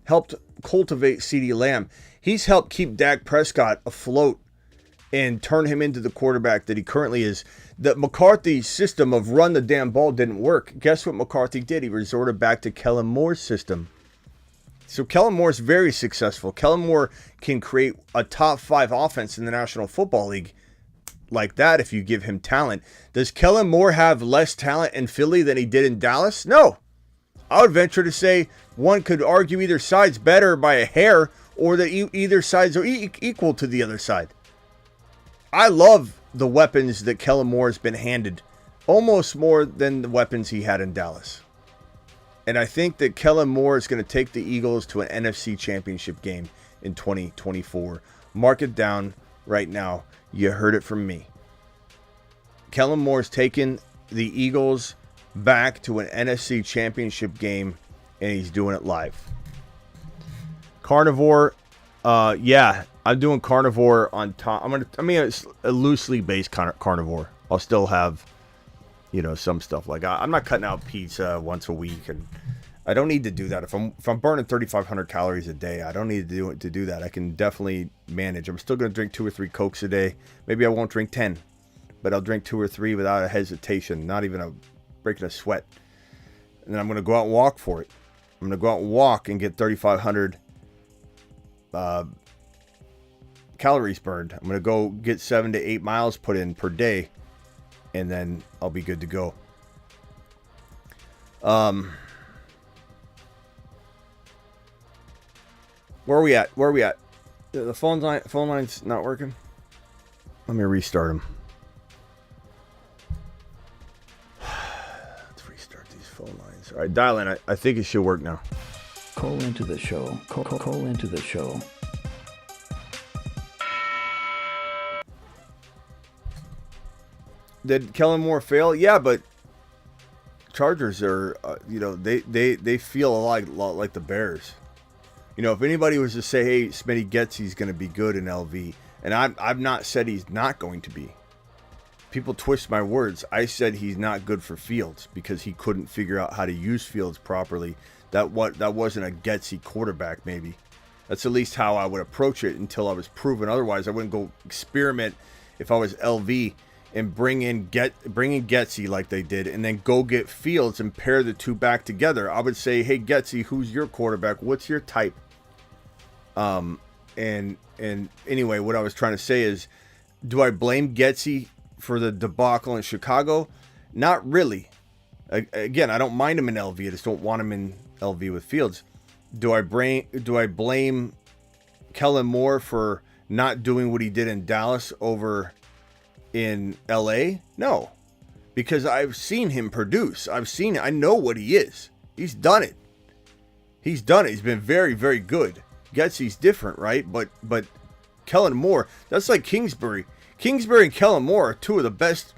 helped cultivate CeeDee Lamb. He's helped keep Dak Prescott afloat and turn him into the quarterback that he currently is. The McCarthy system of run the damn ball didn't work. Guess what McCarthy did? He resorted back to Kellen Moore's system. So Kellen Moore's very successful. Kellen Moore can create a top 5 offense in the National Football League like that if you give him talent. Does Kellen Moore have less talent in Philly than he did in Dallas? No. I would venture to say one could argue either side's better by a hair, or that either sides are equal to the other side. I love the weapons that Kellen Moore has been handed, almost more than the weapons he had in Dallas. And I think that Kellen Moore is going to take the Eagles to an NFC Championship game in 2024. Mark it down right now. You heard it from me. Kellen Moore's taken the Eagles back to an NFC Championship game, and he's doing it live. Carnivore, yeah, I'm doing carnivore on top. A loosely based carnivore. I'll still have, some stuff like I'm not cutting out pizza once a week, and I don't need to do that. If I'm burning 3,500 calories a day, I don't need to do that. I can definitely manage. I'm still going to drink 2 or 3 Cokes a day. Maybe I won't drink 10, but I'll drink 2 or 3 without a hesitation, not even breaking a sweat. And then I'm going to go out and walk for it. I'm going to go out and walk and get 3,500 calories burned. I'm going to go get 7 to 8 miles put in per day, and then I'll be good to go. Where are we at? The phone line's not working. Let me restart them. Let's restart these phone lines. All right, dial in. I think it should work now. Call into the show. Call into the show. Did Kellen Moore fail? Yeah, but Chargers are, they feel a lot like the Bears. If anybody was to say, hey, Smitty he's going to be good in LV, and I've not said he's not going to be. People twist my words. I said he's not good for Fields because he couldn't figure out how to use Fields properly. That wasn't a Getsy quarterback, maybe. That's at least how I would approach it until I was proven otherwise. I wouldn't go experiment if I was LV and bring in Getsy like they did, and then go get Fields and pair the two back together. I would say, hey, Getsy, who's your quarterback? What's your type? And anyway, what I was trying to say is, do I blame Getsy for the debacle in Chicago? Not really. Again, I don't mind him in LV. I just don't want him in LV with Fields. Do I blame Kellen Moore for not doing what he did in Dallas over in LA? No, because I've seen him produce. I know what he is. He's done it. He's been very, very good. Getsy's different, right? But Kellen Moore, that's like Kingsbury. Kingsbury and Kellen Moore are two of the best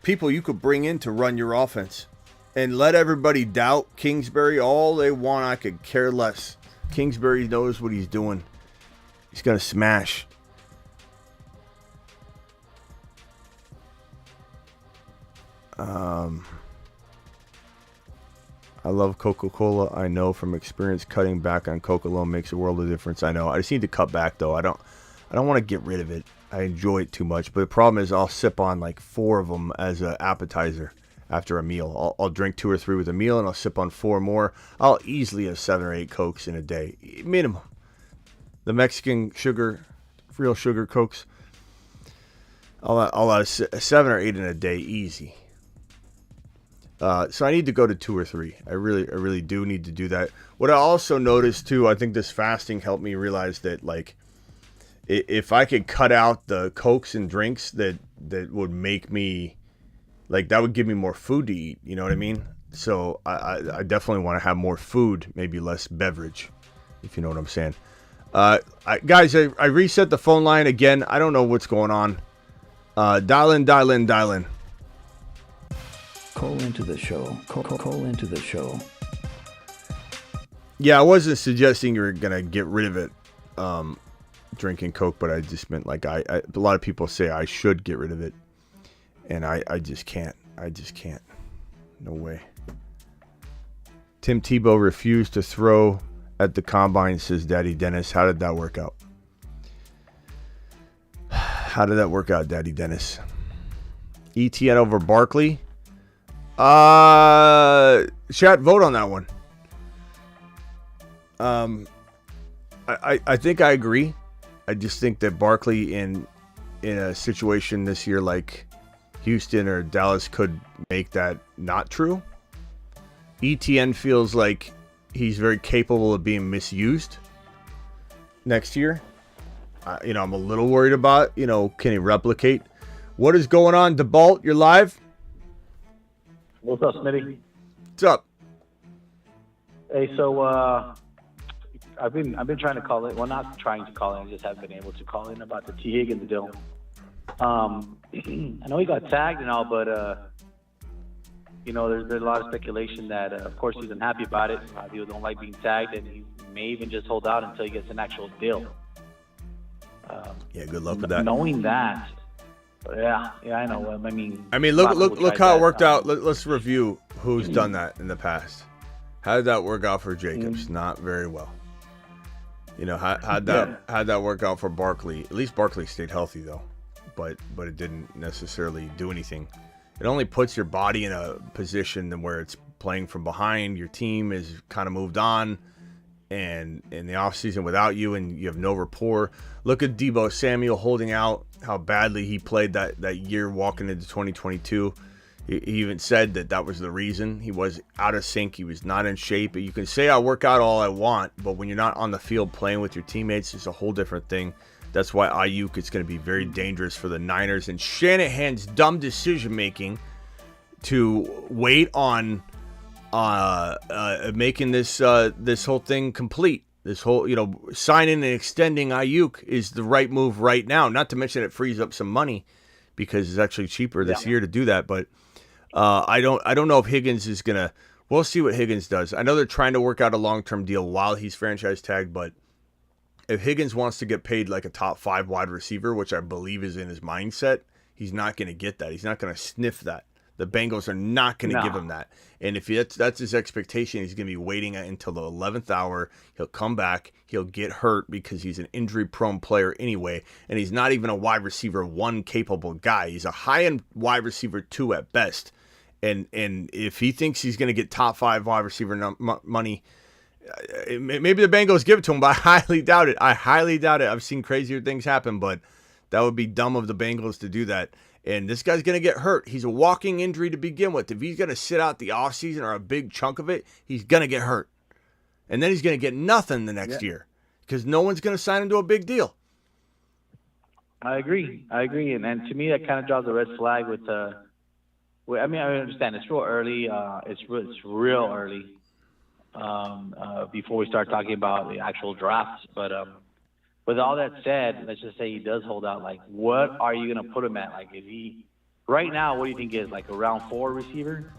people you could bring in to run your offense. And let everybody doubt Kingsbury all they want. I could care less. Kingsbury knows what he's doing. He's going to smash. I love Coca-Cola. I know from experience cutting back on Coke alone makes a world of difference. I know. I just need to cut back though. I don't want to get rid of it. I enjoy it too much. But the problem is I'll sip on like 4 of them as an appetizer after a meal. I'll drink 2 or 3 with a meal, and I'll sip on 4 more. I'll easily have 7 or 8 Cokes in a day, minimum. The Mexican sugar real sugar Cokes. I'll have 7 or 8 in a day, easy. So I need to go to 2 or 3. I really do need to do that. What I also noticed too, I think this fasting helped me realize that like, if I could cut out the Cokes and drinks that would make me, like, that would give me more food to eat. You know what I mean? So I definitely want to have more food, maybe less beverage, if you know what I'm saying. Guys, I reset the phone line again. I don't know what's going on. Dial in. Call into the show. Call into the show. Yeah, I wasn't suggesting you were going to get rid of it, drinking Coke, but I just meant like a lot of people say I should get rid of it, and I just can't. No way. Tim Tebow refused to throw at the combine, says Daddy Dennis. How did that work out? How did that work out, Daddy Dennis? ETN over Barkley. Chat, vote on that one. I think I agree. I just think that Barkley in a situation this year like Houston or Dallas could make that not true. ETN feels like he's very capable of being misused next year. I'm a little worried about, can he replicate? What is going on, DeBalt? You're live? What's up, Smitty? What's up? Hey, so I've been trying to call in. Well, not trying to call in. I just haven't been able to call in about the T. Higgins deal. I know he got tagged and all, but there's a lot of speculation that, of course, he's unhappy about it. People don't like being tagged, and he may even just hold out until he gets an actual deal. Yeah, good luck with that. Knowing that, yeah, I know. I mean, look how it worked out. Let's review who's done that in the past. How did that work out for Jacobs? Not very well. How'd that work out for Barkley? At least Barkley stayed healthy though, but it didn't necessarily do anything. It only puts your body in a position where it's playing from behind. Your team is kind of moved on, and in the offseason without you, and you have no rapport. Look at Deebo Samuel holding out, how badly he played that year walking into 2022. He even said that was the reason. He was out of sync. He was not in shape. You can say I work out all I want, but when you're not on the field playing with your teammates, it's a whole different thing. That's why Ayuk is going to be very dangerous for the Niners. And Shanahan's dumb decision-making to wait on making this whole thing complete. This whole, signing and extending Ayuk is the right move right now. Not to mention it frees up some money because it's actually cheaper this year to do that. But I don't know if Higgins is going to – we'll see what Higgins does. I know they're trying to work out a long-term deal while he's franchise tagged, but if Higgins wants to get paid like a top 5 wide receiver, which I believe is in his mindset, he's not going to get that. He's not going to sniff that. The Bengals are not going to give him that. And if that's his expectation, he's going to be waiting until the 11th hour. He'll come back. He'll get hurt because he's an injury-prone player anyway. And he's not even a wide receiver 1 capable guy. He's a high-end wide receiver 2 at best. And if he thinks he's going to get top 5 wide receiver money, maybe the Bengals give it to him, but I highly doubt it. I've seen crazier things happen, but that would be dumb of the Bengals to do that. And this guy's going to get hurt. He's a walking injury to begin with. If he's going to sit out the offseason or a big chunk of it, he's going to get hurt. And then he's going to get nothing the next year because no one's going to sign him to a big deal. I agree. And to me, that kind of draws a red flag with I understand it's real early. It's real early before we start talking about the actual drafts. But with all that said, let's just say he does hold out. Like, what are you going to put him at? Like, if he right now, what do you think is like a round 4 receiver?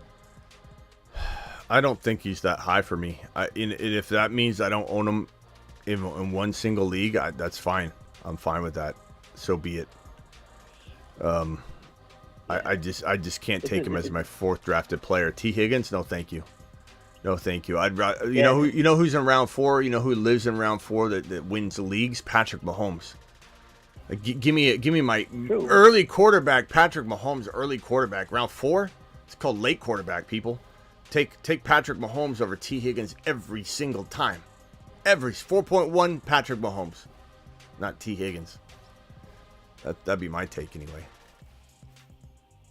I don't think he's that high for me. If that means I don't own him in one single league, that's fine. I'm fine with that. So be it. I just can't take him as my 4th drafted player. T. Higgins, no, thank you. No, thank you. I'd rather, you know who's in round 4. You know who lives in round 4 that wins the leagues? Patrick Mahomes. Like, give me my early quarterback. Patrick Mahomes, early quarterback, round 4. It's called late quarterback. People take Patrick Mahomes over T. Higgins every single time. 4.1 Patrick Mahomes, not T. Higgins. That'd be my take anyway.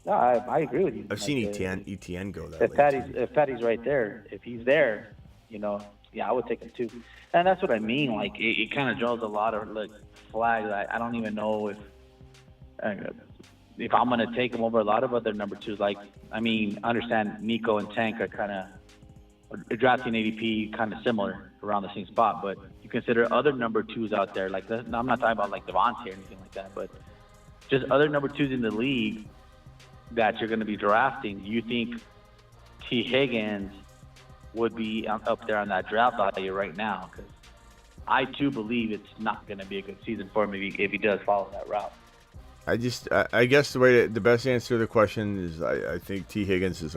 No, I agree with you. I've seen ETN go that If Patty's right there, if he's there, I would take him too. And that's what I mean. Like it kind of draws a lot of flags. I don't even know if I'm going to take him over a lot of other number twos. I understand Nico and Tank are kind of drafting ADP kind of similar around the same spot, but you consider other number twos out there. I'm not talking about Devontae or anything like that, but just other number twos in the league that you're going to be drafting. Do you think T. Higgins would be up there on that draft value right now? Because I too believe it's not going to be a good season for him if he does follow that route. I guess the best answer to the question is I think T. Higgins is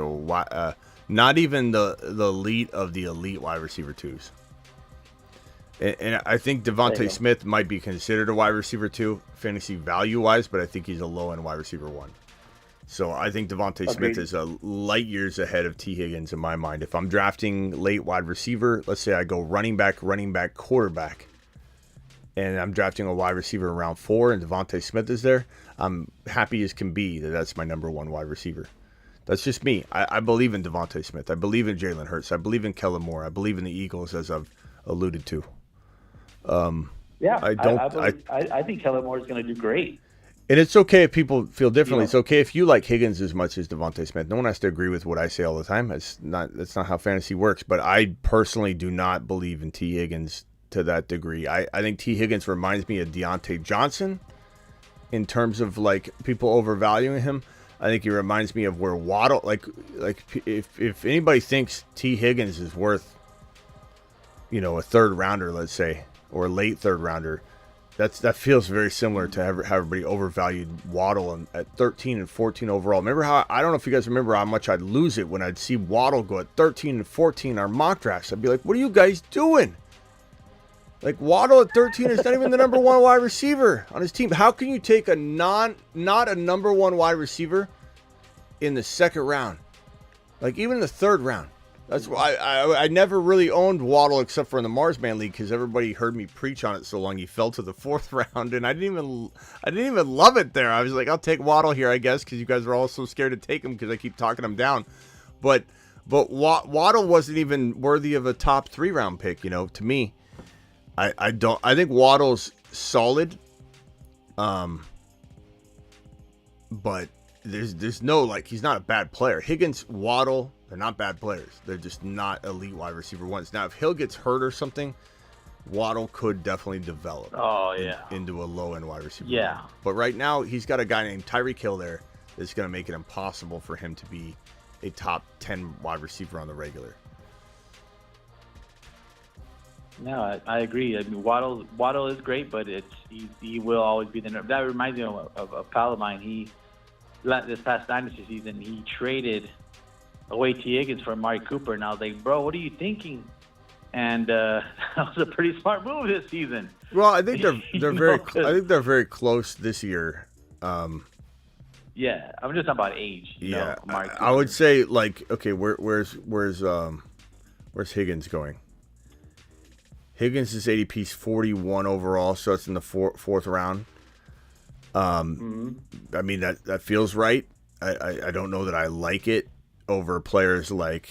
not even the elite of the elite wide receiver twos. And I think Devontae Smith might be considered a wide receiver two, fantasy value wise, but I think he's a low end wide receiver one. So I think Devontae Smith is a light years ahead of T. Higgins in my mind. If I'm drafting late wide receiver, let's say I go running back, quarterback, and I'm drafting a wide receiver in round 4 and Devontae Smith is there, I'm happy as can be that's my number 1 wide receiver. That's just me. I believe in Devontae Smith. I believe in Jalen Hurts. I believe in Kellen Moore. I believe in the Eagles, as I've alluded to. I think Kellen Moore is going to do great. And it's okay if people feel differently. It's okay if you like Higgins as much as Devontae Smith. No one has to agree with what I say all the time. That's not how fantasy works. But I personally do not believe in T. Higgins to that degree. I think T. Higgins reminds me of Deontay Johnson in terms of people overvaluing him. I think he reminds me of where Waddle if anybody thinks T. Higgins is worth a third rounder, let's say, or a late third rounder. That feels very similar to how everybody overvalued Waddle at 13 and 14 overall. Remember I don't know if you guys remember how much I'd lose it when I'd see Waddle go at 13 and 14 our mock drafts. I'd be like, what are you guys doing? Waddle at 13 is not even the number 1 wide receiver on his team. How can you take not a number 1 wide receiver in the second round? Even in the third round. That's why I never really owned Waddle except for in the Marsman League because everybody heard me preach on it so long. He fell to the 4th round, and I didn't even love it there. I was like, I'll take Waddle here, I guess, because you guys are all so scared to take him because I keep talking him down. But Waddle wasn't even worthy of a top 3 round pick, to me. I think Waddle's solid, but there's no he's not a bad player. Higgins, Waddle. They're not bad players. They're just not elite wide receiver ones. Now, if Hill gets hurt or something, Waddle could definitely develop into a low-end wide receiver. Yeah. But right now, he's got a guy named Tyreek Hill there that's going to make it impossible for him to be a top 10 wide receiver on the regular. No, I agree. I mean, Waddle is great, but he will always be the number. That reminds me of a pal of mine. This past dynasty season, he traded away T. Higgins for Amari Cooper, and I was like, bro, what are you thinking? And that was a pretty smart move this season. Well, I think they're very close this year. Yeah, I'm just talking about age. I would say okay, where's Higgins going? Higgins' ADP is 41 overall, so it's in the fourth round. I mean that feels right. I don't know that I like it over players like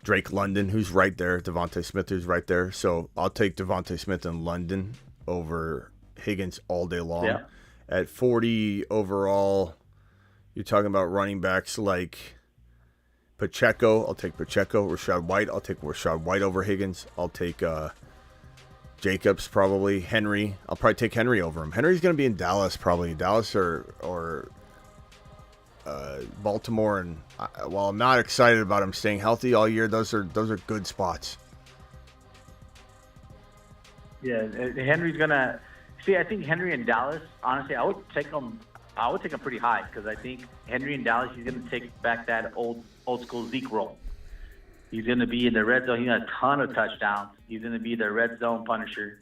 Drake London, who's right there, Devontae Smith, who's right there. So I'll take Devontae Smith and London over Higgins all day long. Yeah. At 40 overall, you're talking about running backs like Pacheco. I'll take Pacheco. Rashad White. I'll take Rashad White over Higgins. I'll take Jacobs probably. Henry. I'll probably take Henry over him. Henry's going to be in Dallas probably. Dallas or Baltimore, and while I'm not excited about him staying healthy all year, those are good spots. Yeah, Henry's gonna see. I think Henry in Dallas. Honestly, I would take him pretty high because I think Henry in Dallas, he's gonna take back that old school Zeke role. He's gonna be in the red zone. He got a ton of touchdowns. He's gonna be the red zone punisher.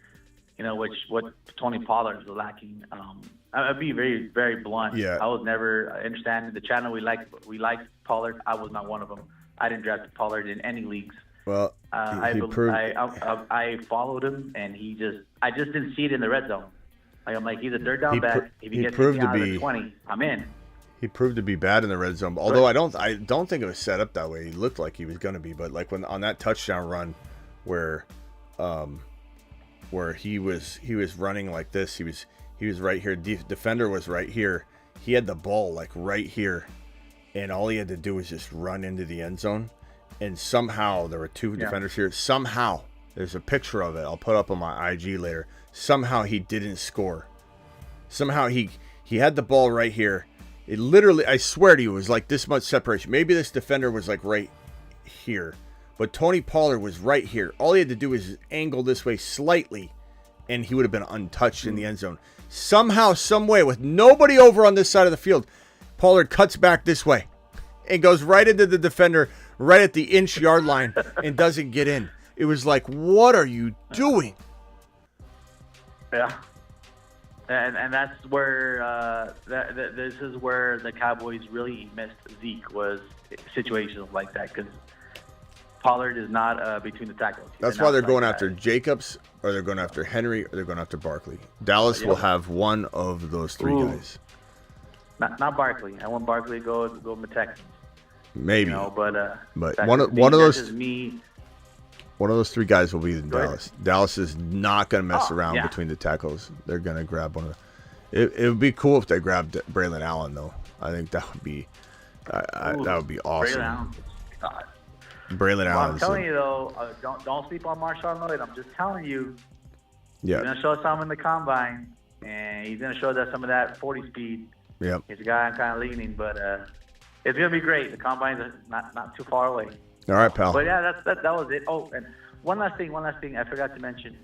What Tony Pollard is lacking. I'd be very, very blunt. Yeah. I was never understanding the channel. We like Pollard. I was not one of them. I didn't draft Pollard in any leagues. Well, I followed him, and I just didn't see it in the red zone. I'm like, he's a third down back. If he gets proved me to out of be the 20, I'm in. He proved to be bad in the red zone. Although I don't think it was set up that way. He looked like he was going to be, but like when on that touchdown run where he was running like this, he was right here. Defender was right here. He had the ball like right here, and all he had to do was just run into the end zone. And somehow there were two defenders here. Somehow there's a picture of it. I'll put up on my IG later. Somehow he didn't score. Somehow he had the ball right here. It literally, I swear to you, it was like this much separation. Maybe this defender was like right here, but Tony Pollard was right here. All he had to do was angle this way slightly, and he would have been untouched in the end zone. Somehow, some way, with nobody over on this side of the field, Pollard cuts back this way and goes right into the defender, right at the inch-yard line, and doesn't get in. It was like, what are you doing? Yeah. And that's where this is where the Cowboys really missed Zeke, was situations like that, because Pollard is not between the tackles. That's why they're going after Jacobs, or they're going after Henry, or they're going after Barkley. Dallas will have one of those three guys. Not Barkley. I want Barkley to go Texans. Maybe, but one of those. Is me. One of those three guys will be in Dallas. Dallas is not going to mess around yeah. between the tackles. They're going to grab one of them. It would be cool if they grabbed Braylon Allen, though. I think that would be that would be awesome. Braylon Allen. I'm telling you, though, don't sleep on Marshawn Lloyd. I'm just telling you. Yeah. He's going to show some in the combine, and he's going to show some of that 40 speed. Yep. He's a guy I'm kind of leaning, but it's going to be great. The combine's not too far away. All right, pal. But yeah, that was it. Oh, and one last thing I forgot to mention.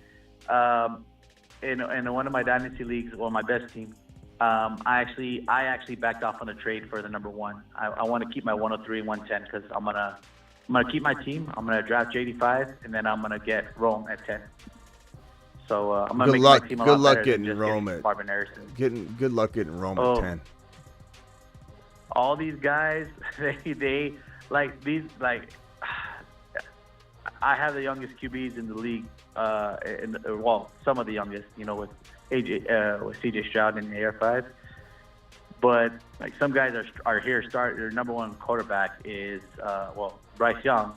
In one of my dynasty leagues, or my best team, I actually backed off on a trade for the number one. I want to keep my 103 and 110 because I'm gonna keep my team. I'm gonna draft JD5, and then I'm gonna get Rome at 10. So I'm gonna make my team a lot better. Good luck getting Rome at Marvin Harrison. Good luck getting Rome at 10. All these guys, they like these like. I have the youngest QBs in the league, some of the youngest, with with CJ Stroud in the AR5. But like some guys are here. Their number one quarterback is Bryce Young,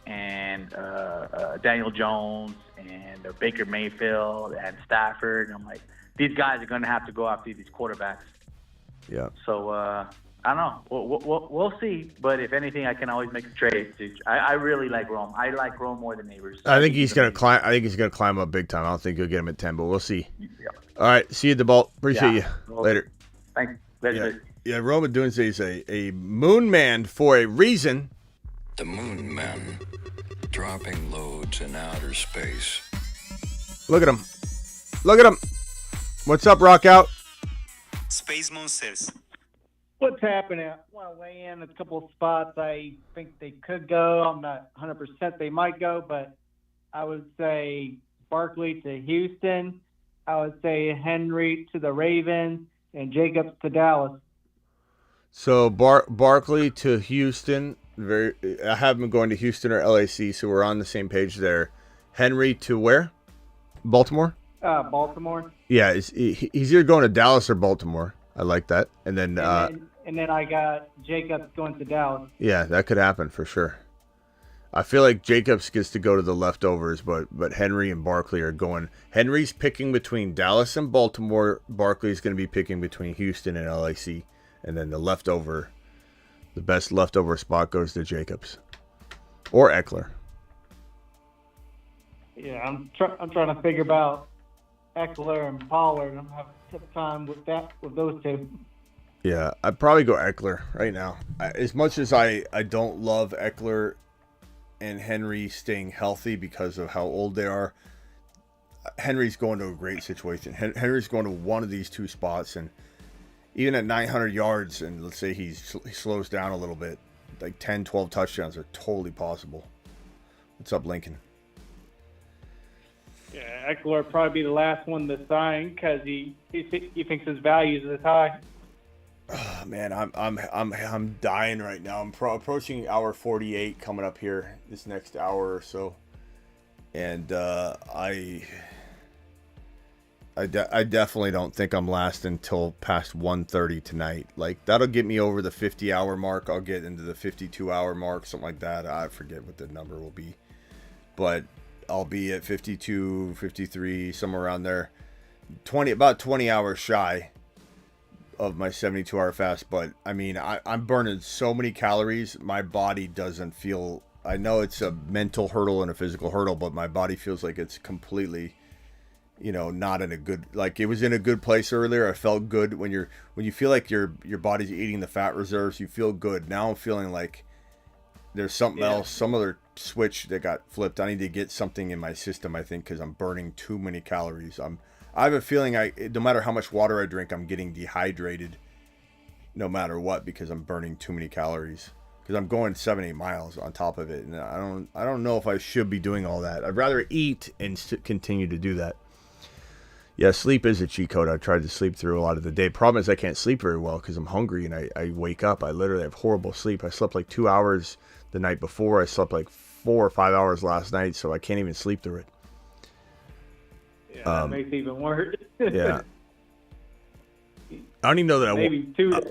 and Daniel Jones, and Baker Mayfield, and Stafford. And I'm like, these guys are going to have to go after these quarterbacks. Yeah. So. I don't know. We'll see. But if anything, I can always make a trade. I really like Rome. I like Rome more than Neighbors. I think he's gonna climb. I think he's gonna climb up big time. I don't think he'll get him at 10, but we'll see. Yeah. All right. See you at the ball. Appreciate you. Later. Thanks. Later. Yeah. Roman Doomsday is a moon man for a reason. The moon men dropping loads in outer space. Look at him. Look at him. What's up, Rock Out? Space Monsters. What's happening? I want to weigh in a couple of spots I think they could go. I'm not 100% they might go, but I would say Barkley to Houston. I would say Henry to the Ravens and Jacobs to Dallas. So Barkley to Houston. I have him going to Houston or LAC, so we're on the same page there. Henry to where? Baltimore? Baltimore. Yeah, he's either going to Dallas or Baltimore. I like that. And then I got Jacobs going to Dallas. Yeah, that could happen for sure. I feel like Jacobs gets to go to the leftovers, but Henry and Barkley are going. Henry's picking between Dallas and Baltimore. Barkley's going to be picking between Houston and LAC. And then the best leftover spot goes to Jacobs or Ekeler. Yeah, I'm trying to figure about Ekeler and Pollard. I'm having a tough time with those two. Yeah, I'd probably go Ekeler right now. As much as I don't love Ekeler and Henry staying healthy because of how old they are, Henry's going to a great situation. Henry's going to one of these two spots, and even at 900 yards, and let's say he slows down a little bit, like 10, 12 touchdowns are totally possible. What's up, Lincoln? Yeah, Ekeler will probably be the last one to sign because he thinks his value is this high. Oh, man, I'm dying right now. I'm approaching hour 48 coming up here this next hour or so, and I definitely don't think I'm lasting until past 1:30 tonight. Like, that'll get me over the 50-hour mark. I'll get into the 52-hour mark, something like that. I forget what the number will be. But I'll be at 52, 53, somewhere around there. About 20 hours shy of my 72-hour fast. But, I mean, I'm burning so many calories, my body doesn't feel... I know it's a mental hurdle and a physical hurdle, but my body feels like it's completely... not in a good, like, it was in a good place earlier. I felt good when you feel like your body's eating the fat reserves, you feel good. Now I'm feeling like there's something else, some other switch that got flipped. I need to get something in my system, I think, because I'm burning too many calories. I have a feeling no matter how much water I drink, I'm getting dehydrated no matter what, because I'm burning too many calories. Because I'm going 7-8 miles on top of it, and I don't know if I should be doing all that. I'd rather eat and continue to do that. Yeah, sleep is a cheat code. I tried to sleep through a lot of the day. Problem is I can't sleep very well because I'm hungry and I wake up. I literally have horrible sleep. I slept like 2 hours the night before. I slept like 4 or 5 hours last night, so I can't even sleep through it. Yeah, that makes it even worse. Yeah. I don't even know that Maybe 2 days.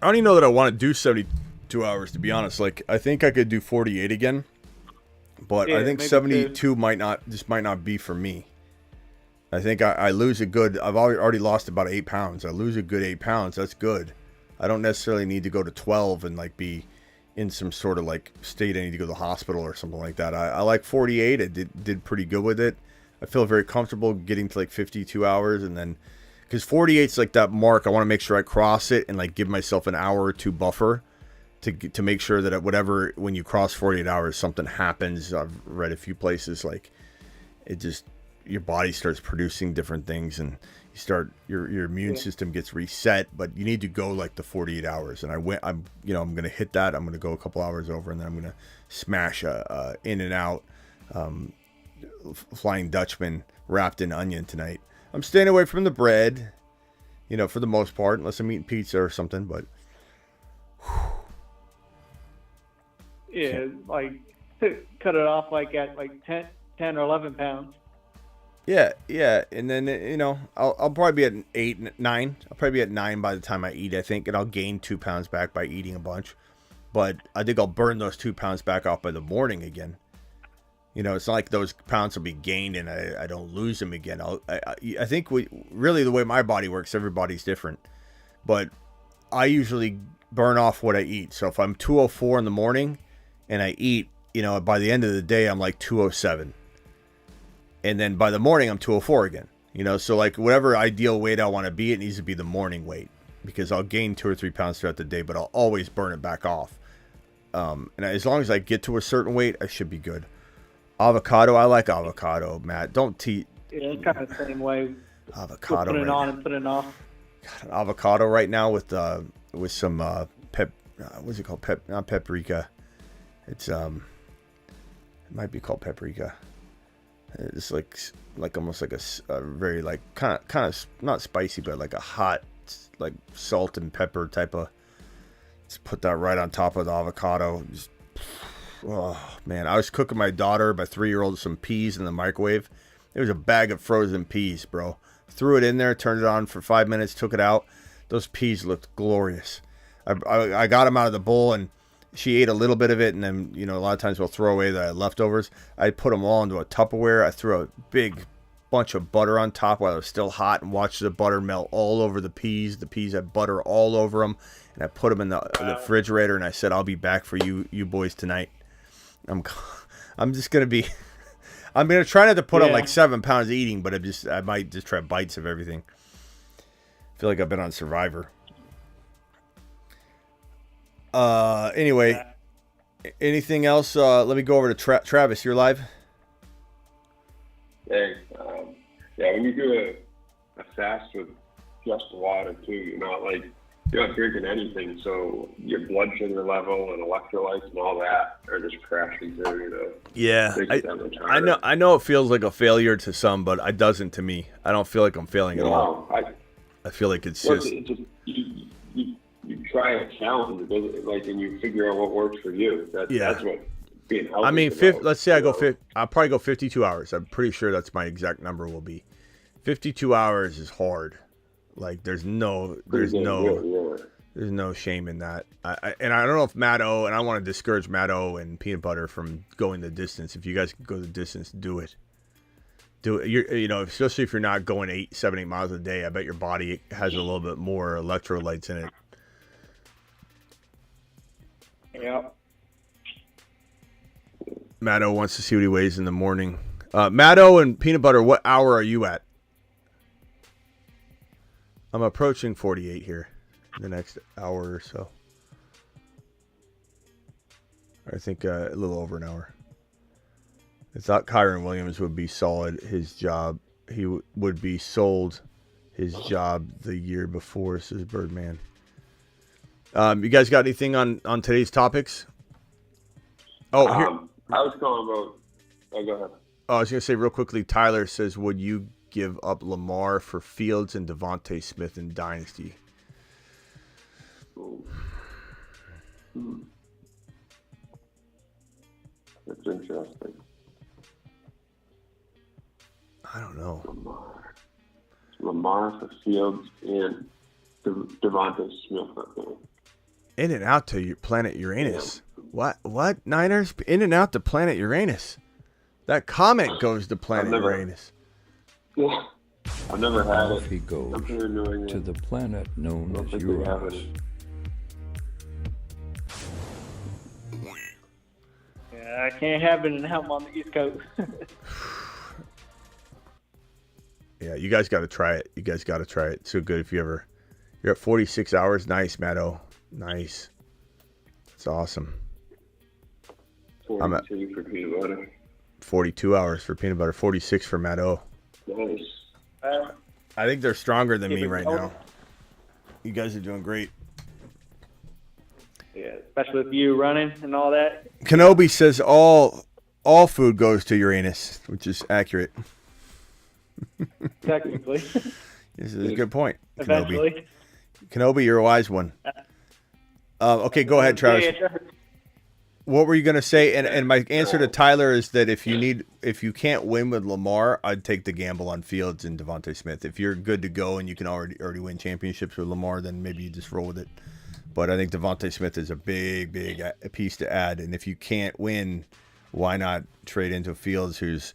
I don't even know that I want to do 72 hours, to be honest. Like, I think I could do 48 again, but I think 72 might not be for me. I think I lose a good... I've already lost about 8 pounds. I lose a good 8 pounds. That's good. I don't necessarily need to go to 12 and, like, be in some sort of, like, state I need to go to the hospital or something like that. I like 48. I did pretty good with it. I feel very comfortable getting to, like, 52 hours. And then... Because 48's, like, that mark. I want to make sure I cross it and, like, give myself an hour or two buffer to make sure that when you cross 48 hours, something happens. I've read a few places, like, it just... your body starts producing different things, and you start your immune system gets reset. But you need to go like the 48 hours, and I'm gonna hit that. I'm gonna go a couple hours over, and then I'm gonna smash a in and out Flying Dutchman wrapped in onion tonight. I'm staying away from the bread, for the most part, unless I'm eating pizza or something. But yeah, like cut it off like at like 10 or 11 pounds. Yeah, and then I'll probably be at 8, 9. I'll probably be at 9 by the time I eat, I think, and I'll gain 2 pounds back by eating a bunch. But I think I'll burn those 2 pounds back off by the morning again. It's not like those pounds will be gained and I don't lose them again. I think really the way my body works, everybody's different, but I usually burn off what I eat. So if I'm 204 in the morning and I eat, by the end of the day I'm like 207. And then by the morning, I'm 204 again. So like whatever ideal weight I want to be, it needs to be the morning weight, because I'll gain 2 or 3 pounds throughout the day, but I'll always burn it back off. And as long as I get to a certain weight, I should be good. Avocado, I like avocado, Matt. Don't Yeah, it's kind of the same way. Avocado. Putting it on and putting it off. Got an avocado right now with some what's it called? Not paprika. It's it might be called paprika. It's like almost like a very like kind of not spicy, but like a hot, like salt and pepper type of. Just put that right on top of the avocado. Just, oh man, I was cooking my 3-year-old, some peas in the microwave. It was a bag of frozen peas, bro. Threw it in there, turned it on for 5 minutes, took it out. Those peas looked glorious. I got them out of the bowl, and she ate a little bit of it, and then, a lot of times we'll throw away the leftovers. I put them all into a Tupperware. I threw a big bunch of butter on top while it was still hot and watched the butter melt all over the peas. The peas had butter all over them, and I put them in the refrigerator, and I said, I'll be back for you boys tonight. I'm just going to be... I'm going to try not to put on like 7 pounds of eating, but I might just try bites of everything. I feel like I've been on Survivor. Anyway, anything else? Let me go over to Travis. You're live. Hey, when you do a fast with just water too, you're not drinking anything, so your blood sugar level and electrolytes and all that are just crashing through. Yeah, I know it feels like a failure to some, but it doesn't to me. I don't feel like I'm failing at all. I feel like it's just you try a challenge, and you figure out what works for you. That's what being healthy. Let's say I'll probably go 52 hours. I'm pretty sure that's my exact number will be 52 hours is hard. Like there's no shame in that. And I don't know if Matt O, and I want to discourage Matt O and Peanut Butter from going the distance. If you guys can go the distance, do it. Do it. Especially if you're not going 7, 8 miles a day. I bet your body has a little bit more electrolytes in it. Yep. Matt O wants to see what he weighs in the morning. Matt O and Peanut Butter, what hour are you at? I'm approaching 48 here in the next hour or so. I think a little over an hour. I thought Kyron Williams would be solid his job. He would be sold his job the year before, says Birdman. You guys got anything on today's topics? Oh, here. I was calling about. Oh, go ahead. I was going to say real quickly, Tyler says, would you give up Lamar for Fields and Devontae Smith in Dynasty? That's interesting. I don't know. Lamar for Fields and Devontae Smith, I think. In and out to your planet Uranus. Yeah. What? Niners? In and out to planet Uranus. That comet goes to planet Uranus. Yeah. I've never had it. He goes to the planet known as Uranus. Yeah, I can't have it and I'm on the East Coast. Yeah, you guys got to try it. It's so good if you're at 46 hours. Nice, Matto. Nice. It's awesome. 42 for peanut butter. 42 hours for peanut butter. 46 for Matto. Nice. I think they're stronger than me right now. You guys are doing great. Yeah, especially with you running and all that. Kenobi says all food goes to Uranus, which is accurate. Technically. This is a good point. Eventually. Kenobi, you're a wise one. Okay, go ahead, Travis. Yeah. What were you going to say? And my answer to Tyler is that if you can't win with Lamar, I'd take the gamble on Fields and Devontae Smith. If you're good to go and you can already win championships with Lamar, then maybe you just roll with it. But I think Devontae Smith is a big piece to add. And if you can't win, why not trade into Fields, it's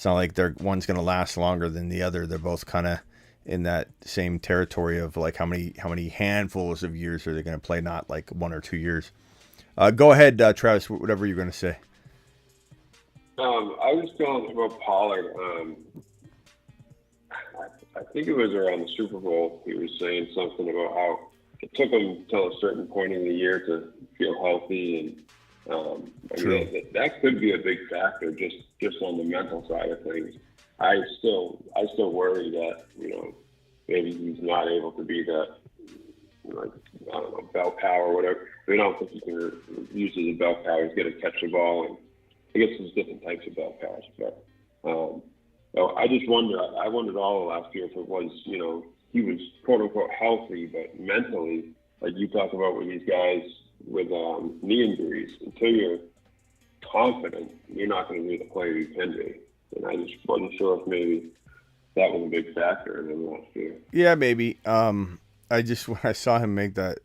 not like one's going to last longer than the other. They're both kind of in that same territory of like how many handfuls of years are they going to play, not like 1 or 2 years. Go ahead, Travis, whatever you're going to say. I was calling about Pollard. I think it was around the Super Bowl. He was saying something about how it took him until a certain point in the year to feel healthy, and that could be a big factor just on the mental side of things. I still worry that maybe he's not able to be that bell cow or whatever. I don't think he can use his bell cow. He's going to catch the ball, and I guess there's different types of bell cows. But I just wonder. I wondered all of last year if it was he was quote unquote healthy, but mentally, like you talk about with these guys with knee injuries, until you're confident, you're not going to be the player you can be. And I just wasn't sure if maybe that was a big factor in him last year. Yeah, maybe. When I saw him make that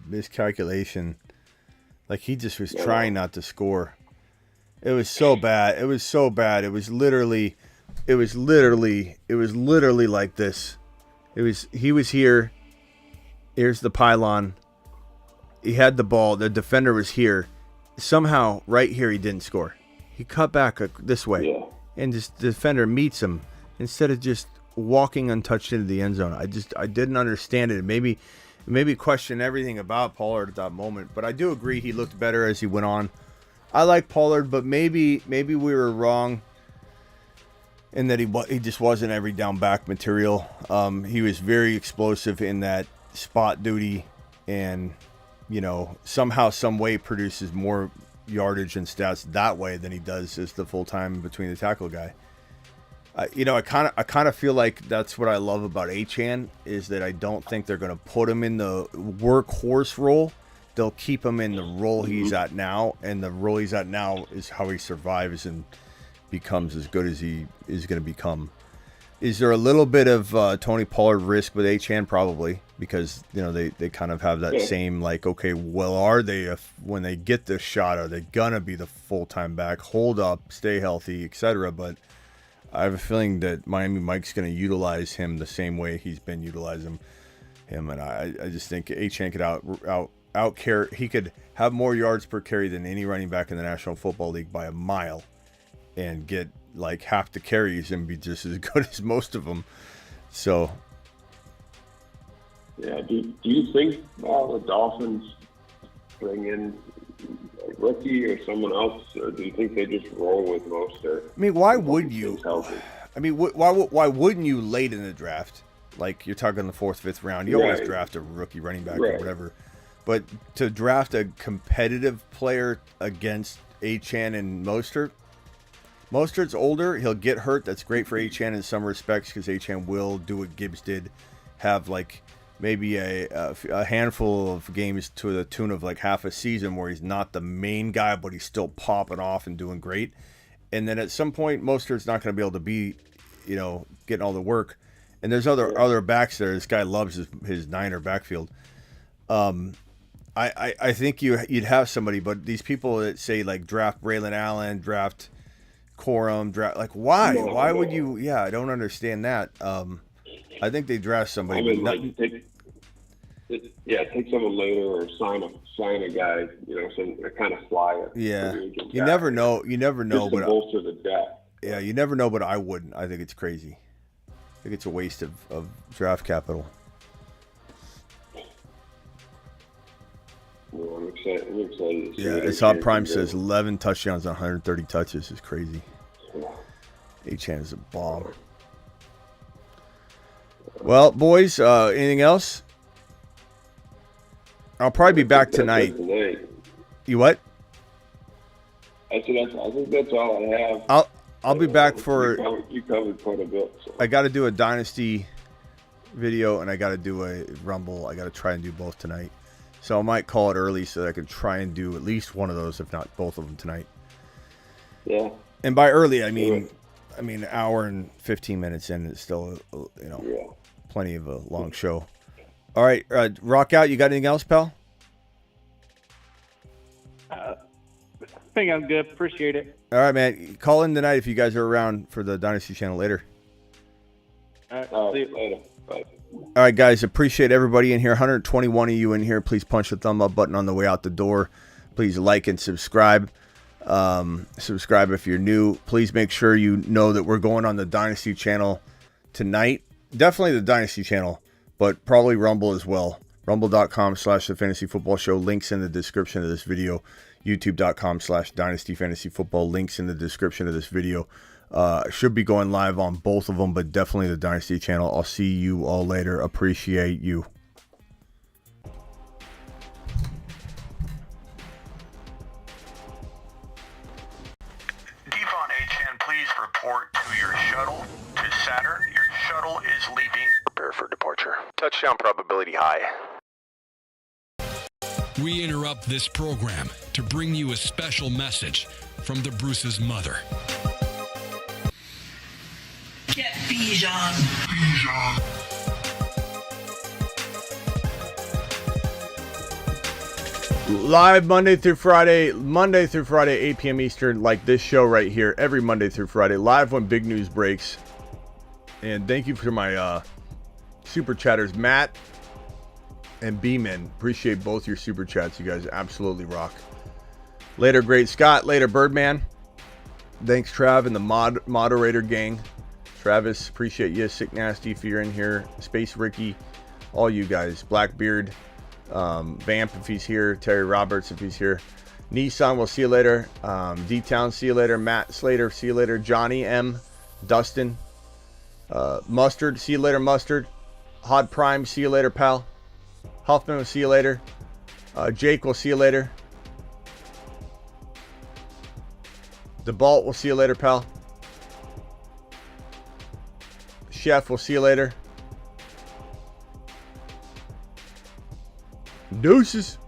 miscalculation, like he just was trying not to score. It was so bad. It was literally like this. He was here. Here's the pylon. He had the ball. The defender was here. Somehow, right here, he didn't score. He cut back this way, and just the defender meets him instead of just walking untouched into the end zone. I didn't understand it. Maybe question everything about Pollard at that moment. But I do agree he looked better as he went on. I like Pollard, but maybe we were wrong in that he just wasn't every down back material. He was very explosive in that spot duty, and somehow, some way produces more yardage and stats that way than he does as the full-time between the tackle guy. I kind of feel like that's what I love about Achane, is that I don't think they're going to put him in the workhorse role. They'll keep him in the role he's at now, and the role he's at now is how he survives and becomes as good as he is going to become. Is there a little bit of Tony Pollard risk with Achane? Probably, because they kind of have that same like, okay, well, are they when they get this shot, are they gonna be the full-time back? Hold up, stay healthy, etc. But I have a feeling that Miami Mike's going to utilize him the same way he's been utilizing him, and I just think Achane could out carry. He could have more yards per carry than any running back in the National Football League by a mile, and get like half the carries and be just as good as most of them. So, yeah. Do you think the Dolphins bring in a rookie or someone else, or do you think they just roll with Mostert? I mean, why would you? I mean, why wouldn't you late in the draft? Like you're talking the 4th, 5th round. You always draft a rookie running back or whatever. But to draft a competitive player against Achane and Mostert, Mostert's older. He'll get hurt. That's great for Achane in some respects because Achane will do what Gibbs did, have like maybe a handful of games to the tune of like half a season where he's not the main guy, but he's still popping off and doing great. And then at some point, Mostert's not going to be able to be, getting all the work. And there's other backs there. This guy loves his Niner backfield. I think you'd have somebody, but these people that say like draft Braylon Allen, draft Corum, draft like why? Why would you? Yeah, I don't understand that. I think they draft somebody. I mean, take someone later or sign a guy, some kind of flyer. Yeah, you never know. You never know. Just to bolster the depth. Yeah, you never know, but I wouldn't. I think it's crazy. I think it's a waste of draft capital. Well, I'm excited. Yeah, it's Hot Prime says 11 touchdowns on 130 touches is crazy. Achane is a bomb. Well, boys, anything else? I'll probably be back tonight. You what? I think that's all I have. I'll be back for. You covered quite a bit. So. I got to do a Dynasty video and I got to do a Rumble. I got to try and do both tonight. So I might call it early so that I can try and do at least one of those, if not both of them tonight. Yeah. And by early, I mean an hour and 15 minutes in. It's still, plenty of a long show. All right, rock out. You got anything else, pal? I think I'm good. Appreciate it. All right, man. Call in tonight if you guys are around for the Dynasty channel later. All right. See you later. Bye. All right, guys. Appreciate everybody in here. 121 of you in here. Please punch the thumb up button on the way out the door. Please like and subscribe. Subscribe if you're new. Please make sure you know that we're going on the Dynasty channel tonight. Definitely the Dynasty channel, but probably Rumble as well. Rumble.com/The Fantasy Football Show. Links in the description of this video. YouTube.com/Dynasty Fantasy Football. Links in the description of this video. Should be going live on both of them, but definitely the Dynasty channel. I'll see you all later. Appreciate you. Devon Achane, please report to your shuttle to Saturn. Your shuttle is leaving. Prepare for departure. Touchdown probability high. We interrupt this program to bring you a special message from the Bruce's mother. Get Bijan. Live Monday through Friday, 8 p.m. Eastern, like this show right here, every Monday through Friday, live when big news breaks. And thank you for my super chatters, Matt and B-Man. Appreciate both your super chats. You guys absolutely rock. Later, Great Scott. Later, Birdman. Thanks, Trav and the moderator gang. Travis, appreciate you. Sick Nasty if you're in here. Space Ricky, all you guys. Blackbeard, Vamp if he's here. Terry Roberts if he's here. Nissan, we'll see you later. D-Town, see you later. Matt Slater, see you later. Johnny M. Dustin. Mustard, see you later, Mustard. Hot Prime, see you later, pal. Huffman, will see you later. Jake, we'll see you later. DeBalt, we'll see you later, pal. Chef, we'll see you later. Deuces.